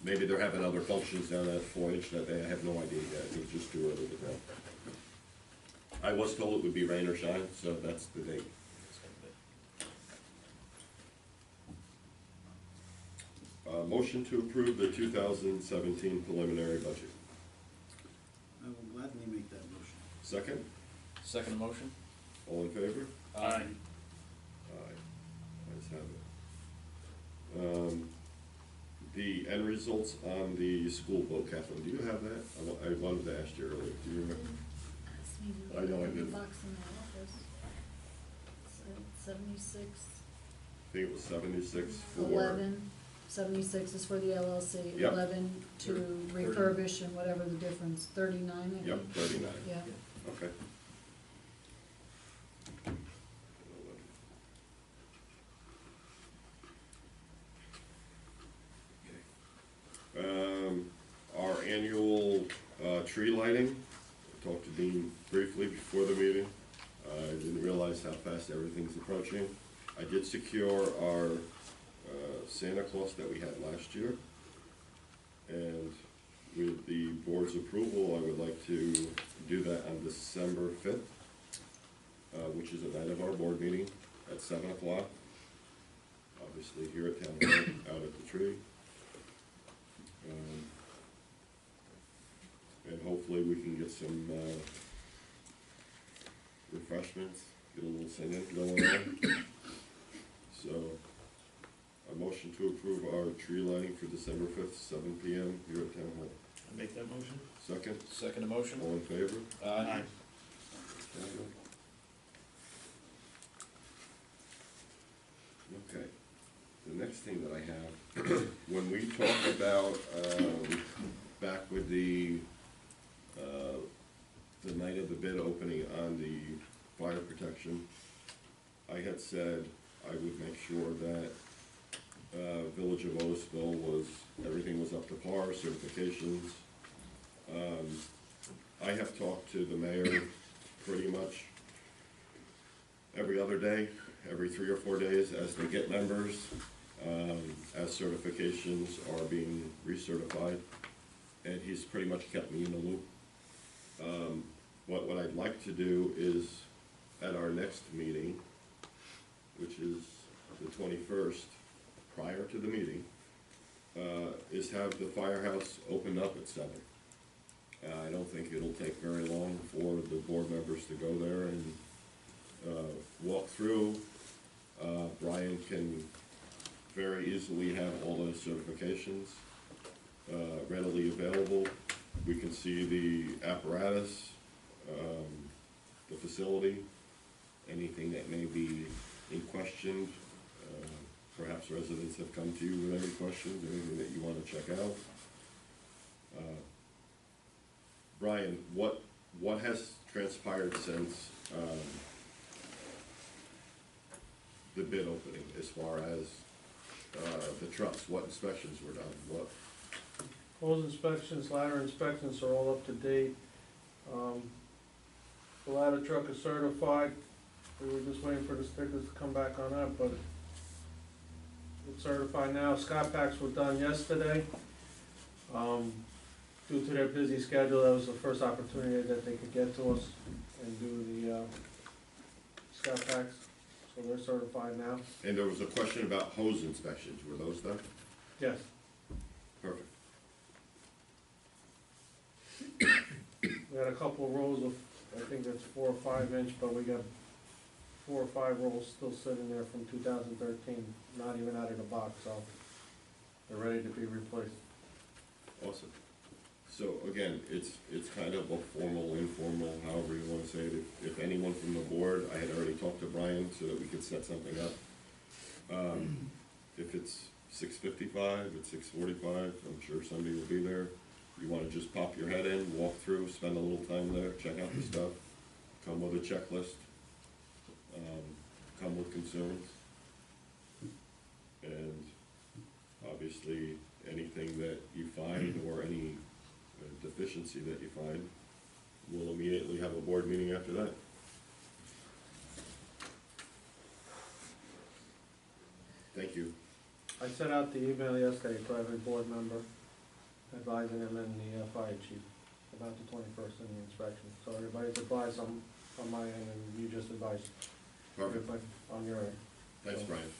maybe they're having other functions down at 4-H that they have no idea yet, it's just too early to know. I was told it would be rain or shine, so that's the date. Motion to approve the 2017 preliminary budget. I will gladly make that motion. Second, Second motion? all in favor? Aye. Aye. Ayes have it. The end results on the school vote, Kathleen, do you have that? I wanted to ask you earlier, do you remember? I know I did. Box in the office. 76, I think it was 76 for. 11, 76 is for the LLC, Yep. 11 to refurbish and whatever the difference, 39, I think. Yep, 39. Yeah. Okay. Our annual tree lighting, I talked to Dean briefly before the meeting. I didn't realize how fast everything's approaching. I did secure our Santa Claus that we had last year. And with the board's approval, I would like to do that on December 5th, which is the night of our board meeting at 7 o'clock. Obviously here at Town Hall, out at the tree. And hopefully we can get some refreshments, get a little singing going on. So, a motion to approve our tree lighting for December 5th, 7 PM here at Town Hall. I make that motion? Second, Second motion? all in favor? Aye. Okay, the next thing that I have When we talk about, back with the night of the bid opening on the fire protection, I had said I would make sure that, Village of Otisville everything was up to par, certifications. I have talked to the mayor pretty much every other day, every 3 or 4 days as they get members, as certifications are being recertified, and he's pretty much kept me in the loop. What I'd like to do is, at our next meeting, which is the 21st, prior to the meeting, is have the firehouse opened up at 7. I don't think it'll take very long for the board members to go there and walk through. Brian can very easily have all those certifications readily available. We can see the apparatus, the facility, anything that may be in question. Perhaps residents have come to you with any questions, anything that you want to check out. Brian, what has transpired since the bid opening, as far as the trucks? What inspections were done? What? Hose inspections, ladder inspections are all up to date. The ladder truck is certified. We were just waiting for the stickers to come back on that, but it's certified now. Scott packs were done yesterday. Due to their busy schedule, that was the first opportunity that they could get to us and do the Scott packs. So they're certified now. And there was a question about hose inspections. Were those done? Yes. Perfect. We had a couple of rolls of, I think that's 4 or 5 inch, but we got 4 or 5 rolls still sitting there from 2013, not even out of the box, so they're ready to be replaced. Awesome. So again, it's kind of a formal, informal, however you want to say it. If anyone from the board, I had already talked to Brian so that we could set something up. If it's 6:55, it's 6:45, I'm sure somebody will be there. You want to just pop your head in, walk through, spend a little time there, check out the stuff, come with a checklist, come with concerns. And obviously, anything that you find or any deficiency that you find, we'll immediately have a board meeting after that. Thank you. I sent out the email yesterday to every board member, advising them and the fire chief about the 21st and the inspection. So everybody's advised on my end, and you just advised everybody on your end. Thanks, Brian.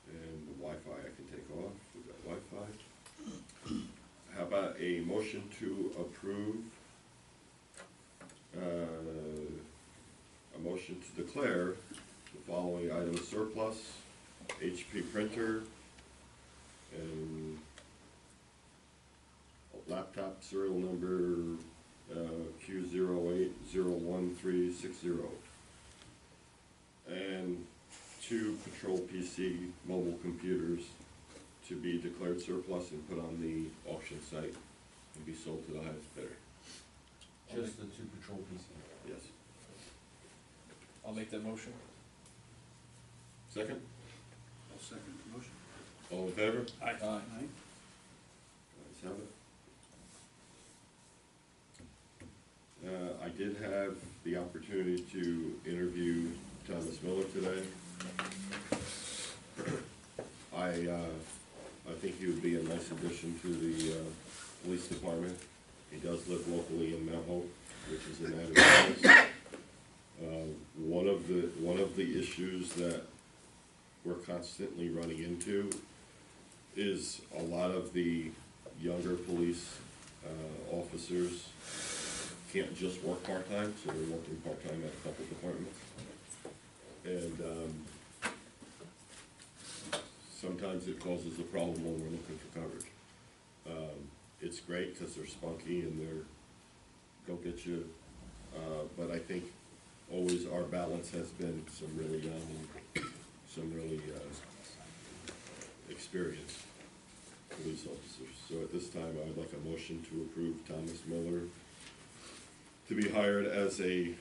And the Wi-Fi I can take off. We've got Wi-Fi. How about a motion to approve, a motion to declare the following items surplus: HP printer and a laptop serial number Q08011360, and 2 Patrol PC mobile computers to be declared surplus and put on the auction site and be sold to the highest bidder. Just the 2 Patrol PC? Yes. I'll make that motion. Second? I'll second the motion. All in favor? Aye. Aye. Ayes have it. I did have the opportunity to interview Thomas Miller today. I think he would be a nice addition to the police department. He does live locally in Mount Hope, which is an added bonus. One of the issues that we're constantly running into is a lot of the younger police officers can't just work part-time, so they're working part-time at a couple departments. And sometimes it causes a problem when we're looking for coverage. It's great because they're spunky and they're go get you, but I think always our balance has been some really young some really experienced police officers. So at this time, I'd like a motion to approve Thomas Miller to be hired as a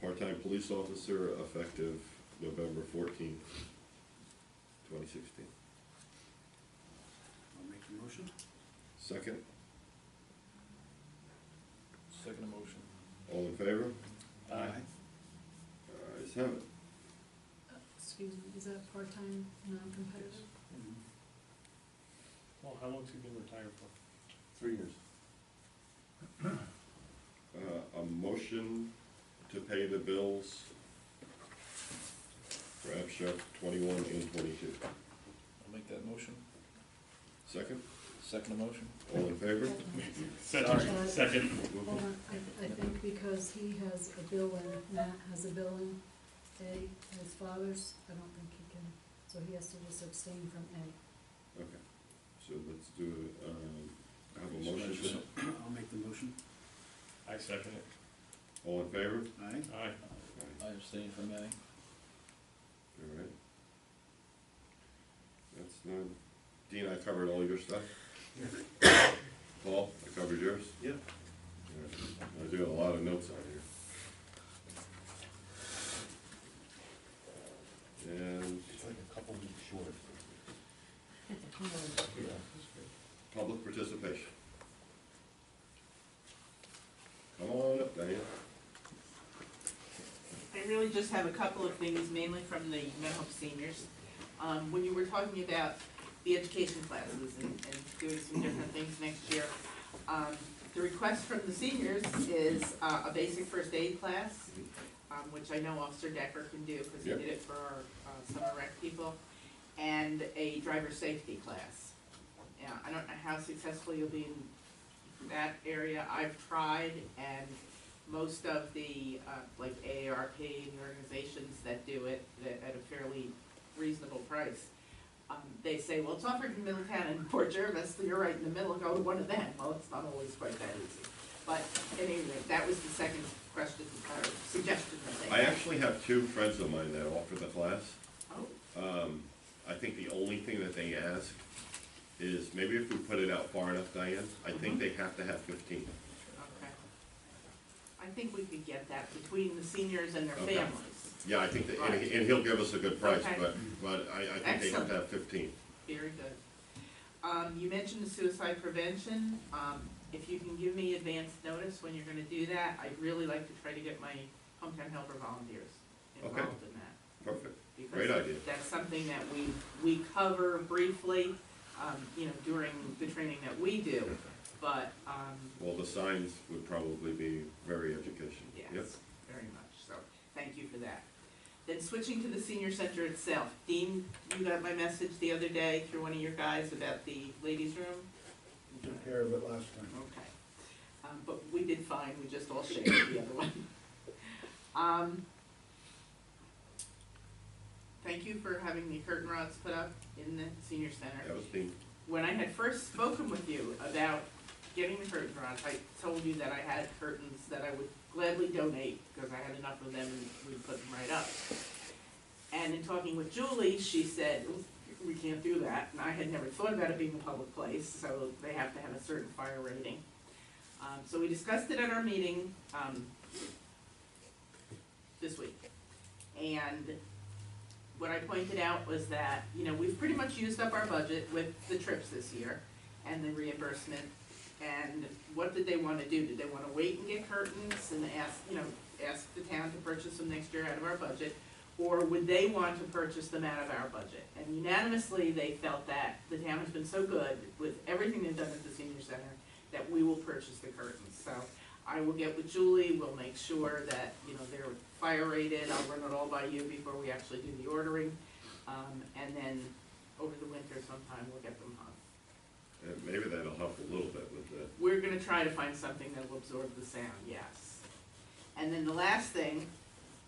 part-time police officer effective November 14th, 2016. I'll make the motion. Second, Second motion. all in favor? Aye. Ayes have it. Excuse me, is that part-time, non-competitive? Well, how long's he been retired for? 3 years. A motion to pay the bills for abstract 21 and 22. I'll make that motion. Second, Second motion. all in favor? Second. Hold on, I think because he has a bill in, Matt has a bill in A, his father's, I don't think he can, so he has to just abstain from A. Okay, so let's do, I have a motion. I'll make the motion. I second it. All in favor? Aye. Aye. Aye. I abstain from A. All right. That's done. Dean, I covered all your stuff? Paul, I covered yours? Yep. All right. I do have a lot of notes on here. And It's like a couple weeks short. public participation. Come on up, Diane. I really just have a couple of things, mainly from the Mental seniors. When you were talking about the education classes and doing some different things next year, the request from the seniors is a basic first aid class, which I know Officer Decker can do because he Yep. did it for our summer rec people, and a driver safety class. Yeah, I don't know how successful you'll be in that area. I've tried, and most of the, like AARP and the organizations that do it at a fairly reasonable price, they say, well, it's offered in Middletown and Port Jervis, so you're right in the middle, go to one of them. Well, it's not always quite that easy. But anyway, that was the second question, or suggestion that they I had. actually have 2 friends of mine that offer the class. Oh, I think the only thing that they ask is, maybe if we put it out far enough, Diane, I think they have to have 15. okay. I think we could get that between the seniors and their Okay. families. Yeah, I think that, and Right. and he'll give us a good price, Okay. but I think they have to have 15. Very good. You mentioned the suicide prevention. If you can give me advance notice when you're gonna do that, I'd really like to try to get my hometown helper volunteers Okay. involved in that. Perfect. Because Great idea. that's something that we cover briefly, during the training that we do, but, Well, the signs would probably be very educational. Yep. yes, very much, so, thank you for that. Then switching to the senior center itself, Dean, you got my message the other day through one of your guys about the ladies' room? We took care of it last time. Okay, but we did fine, we just all shared the other one. Thank you for having the curtain rods put up in the senior center. That was Dean. When I had first spoken with you about getting the curtain rods, I told you that I had curtains that I would gladly donate, because I had enough of them and we'd put them right up. And in talking with Julie, she said, we can't do that, and I had never thought about it being a public place, so they have to have a certain fire rating. So we discussed it at our meeting, this week. And what I pointed out was that, we've pretty much used up our budget with the trips this year and the reimbursement. And what did they wanna do? Did they wanna wait and get curtains and ask the town to purchase them next year out of our budget? Or would they want to purchase them out of our budget? And unanimously, they felt that the town has been so good with everything they've done at the senior center that we will purchase the curtains. So I will get with Julie, we'll make sure that, they're fire rated, I'll run it all by you before we actually do the ordering. And then over the winter sometime, we'll get them hung. And maybe that'll help a little bit with that. We're gonna try to find something that will absorb the sound, yes. And then the last thing,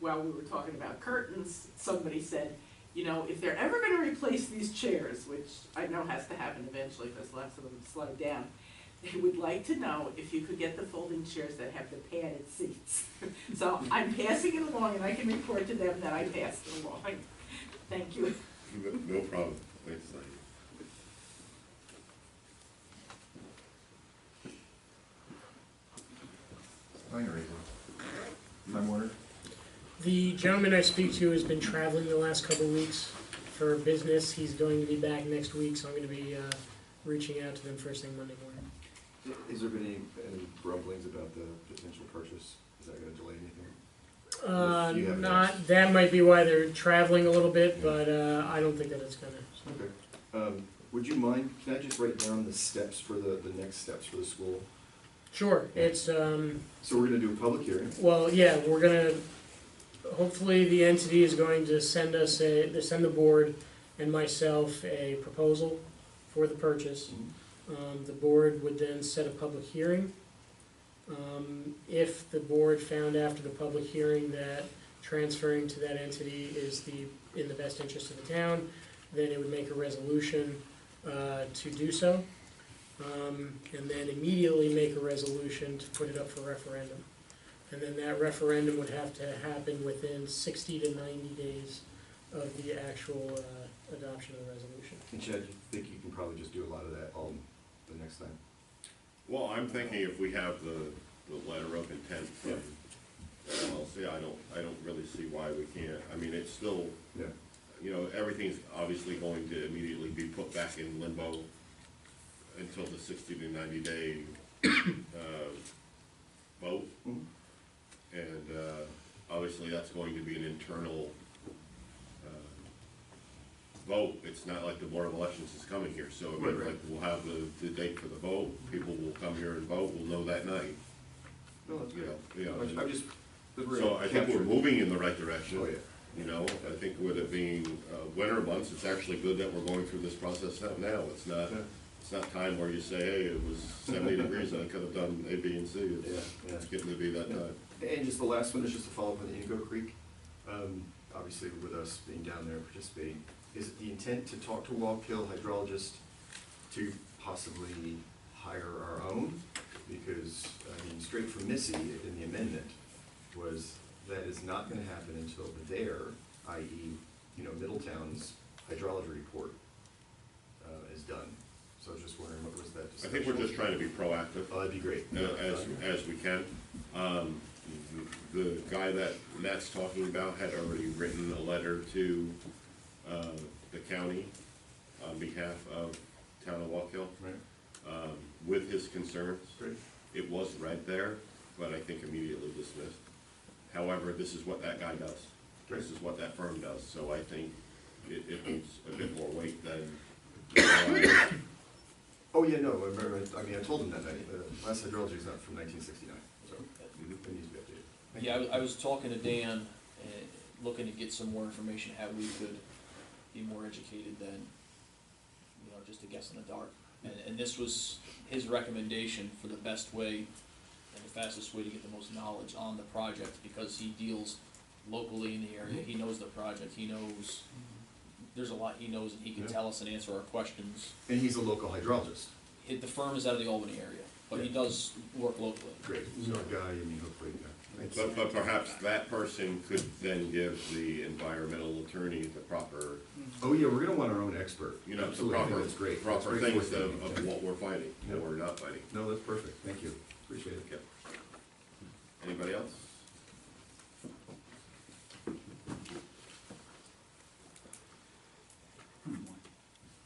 while we were talking about curtains, somebody said, if they're ever gonna replace these chairs, which I know has to happen eventually because lots of them slide down, they would like to know if you could get the folding chairs that have the padded seats. So I'm passing it along and I can report to them that I passed it along. Thank you. No problem. Thanks, Diane. Time Warner? The gentleman I speak to has been traveling the last couple of weeks for business. He's going to be back next week, so I'm going to be reaching out to them first thing Monday morning. Has there been any grumblings about the potential purchase? Is that gonna delay anything? You have Not, that might be why they're traveling a little bit, but I don't think that it's gonna. Okay. Would you mind, can I just write down the steps for the next steps for the school? Sure, it's, So we're gonna do a public hearing. well, yeah, we're gonna, hopefully the entity is going to send us send the board and myself a proposal for the purchase. The board would then set a public hearing. If the board found after the public hearing that transferring to that entity is in the best interest of the town, then it would make a resolution to do so. And then immediately make a resolution to put it up for referendum. And then that referendum would have to happen within 60 to 90 days of the actual adoption of the resolution. And Chad, you think you can probably just do a lot of that all the next time? Well, I'm thinking if we have the letter of intent from LLC, I don't really see why we can't. I mean, it's still, Yeah. you know, everything's obviously going to immediately be put back in limbo until the 60 to 90 day vote. Mhm. And obviously that's going to be an internal vote. It's not like the Board of Elections is coming here, so I mean, Right. like, we'll have the date for the vote, people will come here and vote, we'll know that night, No, that's you good. know. I'm just. So I think we're moving in the right direction. Oh, yeah. You know, I think with it being winter months, it's actually good that we're going through this process now. It's not time where you say, hey, it was 70 degrees and I could have done A, B, and C. It's getting to be that time. And just the last one is just to follow up on the Indigo Creek. Obviously with us being down there and participating, is it the intent to talk to Wallkill hydrologist to possibly hire our own? Because, I mean, straight from Missy in the amendment was that is not gonna happen until their, i.e., you know, Middletown's hydrology report is done. So I was just wondering, what was that I discussion? think we're just trying to be proactive. Oh, that'd be great. As we can. The guy that Matt's talking about had already written a letter to the county on behalf of Town of Wallkill. Right. With his concerns. Great. It was read there, but I think immediately dismissed. However, this is what that guy does. This is what that firm does, so I think it needs a bit more weight than. Oh, yeah, no, I mean, I told him that night, last hydrology is not from 1969, so it needs to be updated. Thank Yeah, you. I was talking to Dan, looking to get some more information, how we could be more educated than, you know, just a guess in the dark. And this was his recommendation for the best way and the fastest way to get the most knowledge on the project, because he deals locally in the area, he knows the project, he knows, there's a lot he knows, and he can Yeah. tell us and answer our questions. And he's a local hydrologist. The firm is out of the Albany area, but he does work locally. Great, so a guy, I mean, hopefully, yeah. Thanks. But perhaps that person could then give the environmental attorney the proper, Oh, yeah, we're gonna want our own expert. you know, the Absolutely, I think proper, that's great. proper That's great things forward of thinking. what we're fighting, Yeah. what we're not fighting. No, that's perfect, thank you, appreciate it. Okay. Anybody else?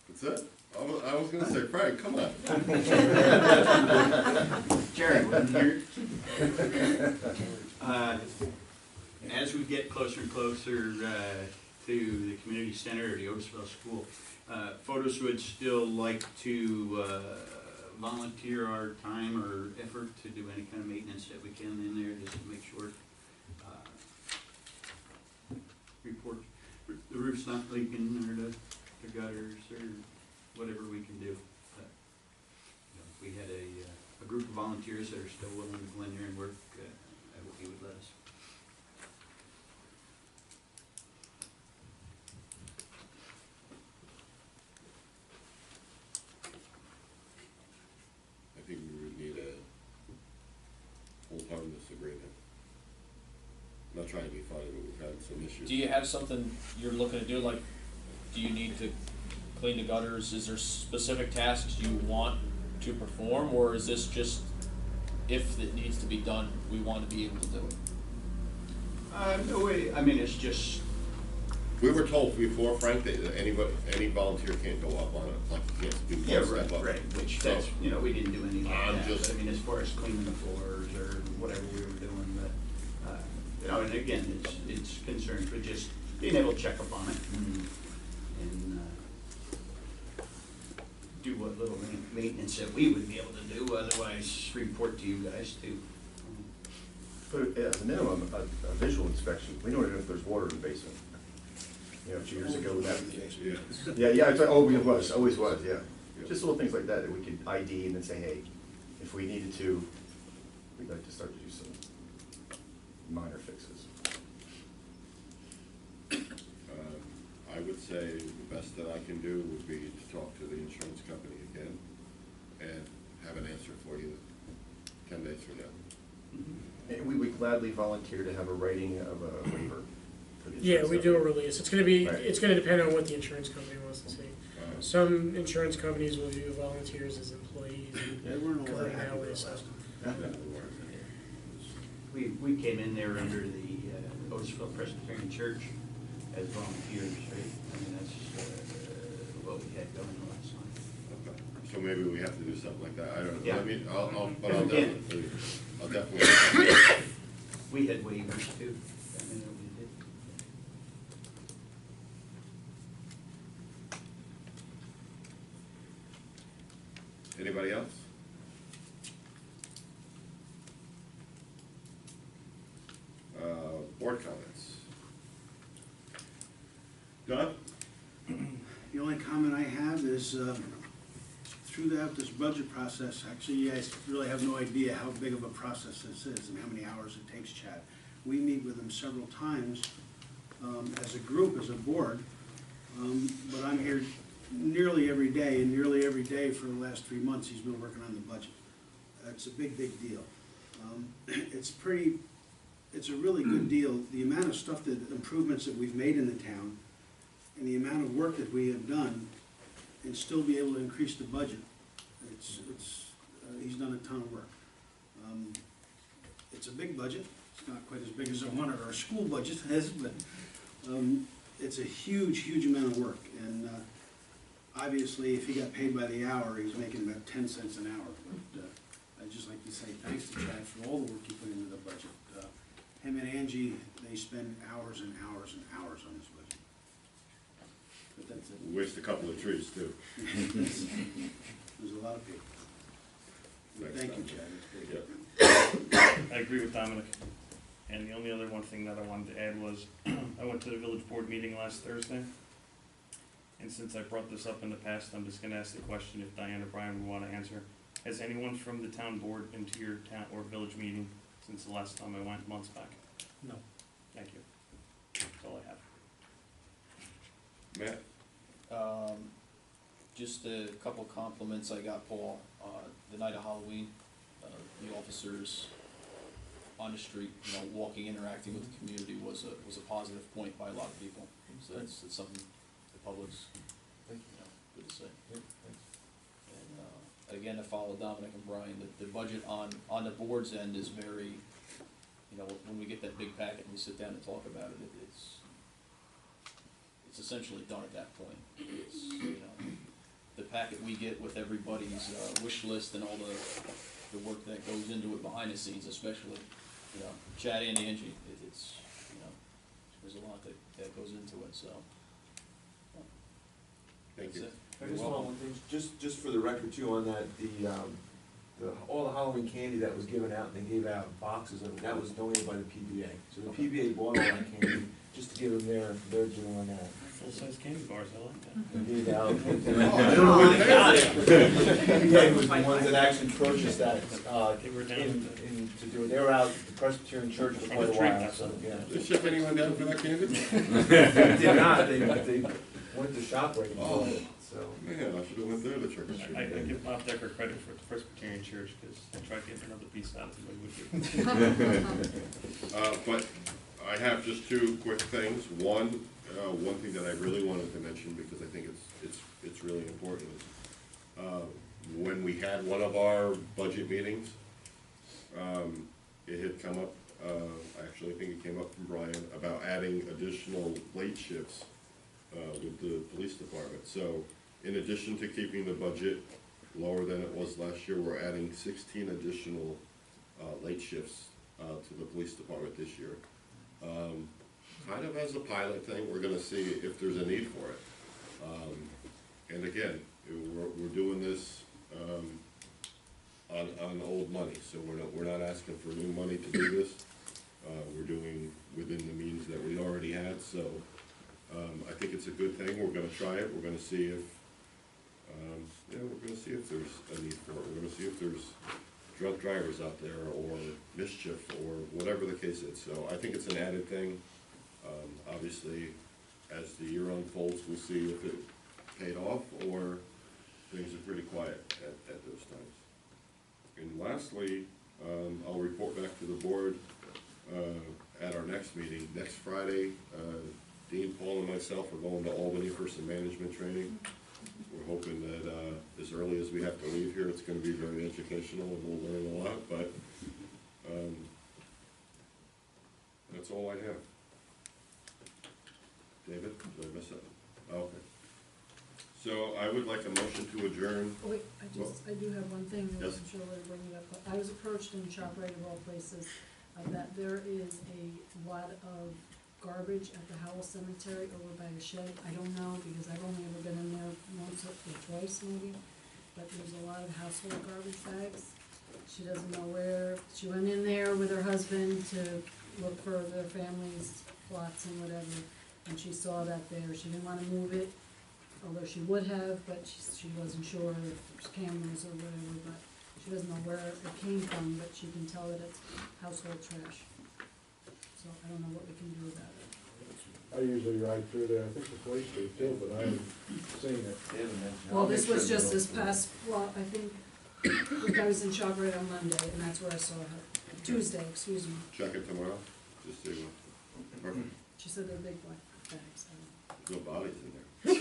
That's it? I was gonna say, Frank, come on. Jerry, wasn't here. As we get closer and closer to the community center or the Otisville School, Photos would still like to volunteer our time or effort to do any kind of maintenance that we can in there, just to make sure report the roof's not leaking or the gutters or whatever we can do. But, you know, we had a group of volunteers that are still willing to go in there and work at what he would let us. I think we would need a full harmless agreement. I'm not trying to be funny, but we've had some issues. Do you have something you're looking to do, like do you need to clean the gutters? Is there specific tasks you want to perform, or is this just, if it needs to be done, we want to be able to do it? No way, I mean, it's just, We were told before, Frank, that any volunteer can't go up on it, like you can't do yeah, one step up. right, which So, that's, you know, we didn't do anything like I'm that. just- But I mean, as far as cleaning the floors or whatever we were doing, but, you know, and again, it's concerned with just being able to check up on it and do what little maintenance that we would be able to do, otherwise report to you guys too. But as a minimum, a visual inspection, we don't even know if there's water in the basement. You know, 2 years ago, that, Yeah. yeah, it always was, yeah. Just little things like that, that we could ID and then say, hey, if we needed to, we'd like to start to do some minor fixes. I would say the best that I can do would be to talk to the insurance company again and have an answer for you 10 days from now. And we would gladly volunteer to have a writing of a waiver for the Yeah, insurance we do a company. release. It's gonna be, Right. it's gonna depend on what the insurance company wants to see. Uh, Some insurance companies will view volunteers as employees They and weren't all cover that happy with hours. it last time. We came in there under the Otisville Presbyterian Church as volunteers, right? I mean, that's what we had going last time. Okay. So maybe we have to do something like that, I don't know, Yeah. I mean, I'll Yeah. definitely. We had waivers too. I mean, we did. Anybody else? Board comments? Don? The only comment I have is, throughout this budget process, actually, you guys really have no idea how big of a process this is and how many hours it takes, Chad. We meet with him several times, as a group, as a board, but I'm here nearly every day, and nearly every day for the last 3 months, he's been working on the budget. It's a big, big deal. It's a really good deal. The amount of stuff, improvements that we've made in the town, and the amount of work that we have done, and still be able to increase the budget, he's done a ton of work. It's a big budget. It's not quite as big as one of our school budgets is, but it's a huge, huge amount of work. And obviously, if he got paid by the hour, he's making about 10 cents an hour. But I'd just like to say thanks to Chad for all the work he put into the budget. Him and Angie, they spend hours and hours and hours on this budget. But that's it. Waste a couple of trees too. There's a lot of people. But Thanks, thank you, Dominic. Chad. It's big. I agree with Dominic. And the only other one thing that I wanted to add was, I went to the village board meeting last Thursday. And since I brought this up in the past, I'm just gonna ask the question if Diane or Brian would wanna answer. Has anyone from the town board been to your town or village meeting since the last time I went, months back? No. Thank you. That's all I have. Matt? Just a couple compliments I got, Paul. The night of Halloween, the officers on the street, you know, walking, interacting with the community was a positive point by a lot of people. So that's something the public's, you know, good to say. And again, to follow Dominic and Brian, the budget on the board's end is very, you know, when we get that big packet and we sit down and talk about it, it's essentially done at that point. It's, you know, the packet we get with everybody's wish list and all the work that goes into it behind the scenes, especially, you know, Chad and Angie, it's, you know, there's a lot that goes into it, so. Thank That's you. it. I just want one thing, just for the record too, on that, all the Halloween candy that was given out, and they gave out boxes of it, that was donated by the PBA. So the PBA bought all that candy, just to give them their due on that. Full-size candy bars, I like that. They gave out. I don't know where they got it. PBA was the ones that actually purchased that, They were down to do it. They were out at the Presbyterian Church for quite a while, so, yeah. Did they ship anyone down for that candy? They did not, they went to ShopRite and bought it, so. Man, I should've went there to trick or treat. I give Bob Decker credit for the Presbyterian Church, because I tried to get another piece out of him, but he would give. But I have just two quick things. One, one thing that I really wanted to mention, because I think it's really important, is, when we had one of our budget meetings, it had come up, I actually think it came up from Brian, about adding additional late shifts, with the police department. So, in addition to keeping the budget lower than it was last year, we're adding 16 additional, late shifts, to the police department this year. Kind of as a pilot thing, we're gonna see if there's a need for it. And again, we're doing this, on old money, so we're not asking for new money to do this. We're doing within the means that we already had, so, I think it's a good thing. We're gonna try it, we're gonna see if, we're gonna see if there's a need for it. We're gonna see if there's drunk drivers out there, or mischief, or whatever the case is. So I think it's an added thing. Obviously, as the year unfolds, we'll see if it paid off, or things are pretty quiet at those times. And lastly, I'll report back to the board, at our next meeting. Next Friday, Dean, Paul, and myself are going to Albany for some management training. We're hoping that, as early as we have to leave here, it's gonna be very educational, and we'll learn a lot, but, that's all I have. David, did I miss something? Okay. So I would like a motion to adjourn. Oh, wait, I do have one thing, I Yes. wasn't sure whether to bring it up, but I was approached in ShopRite of all places, that there is a lot of garbage at the Howell Cemetery over by a shed. I don't know, because I've only ever been in there once or twice maybe, but there's a lot of household garbage bags. She doesn't know where, she went in there with her husband to look for their family's plots and whatever, and she saw that there. She didn't wanna move it, although she would have, but she wasn't sure if there's cameras or whatever, but she doesn't know where it came from, but she can tell that it's household trash. So I don't know what we can do about it. I usually ride through there, I think the police do too, but I haven't seen it. Well, this was just this past, well, I think I was in ShopRite on Monday, and that's where I saw her. Tuesday, excuse me. Check it tomorrow, just see what, perfect. She said they're big black bags. No bodies in there. All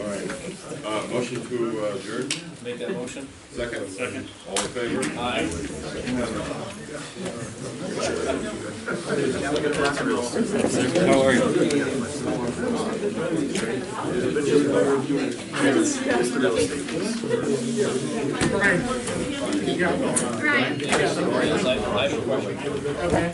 right, motion to adjourn, Make that motion? second? Second. All in favor? Aye. How are you? Yes, I have a question. Okay.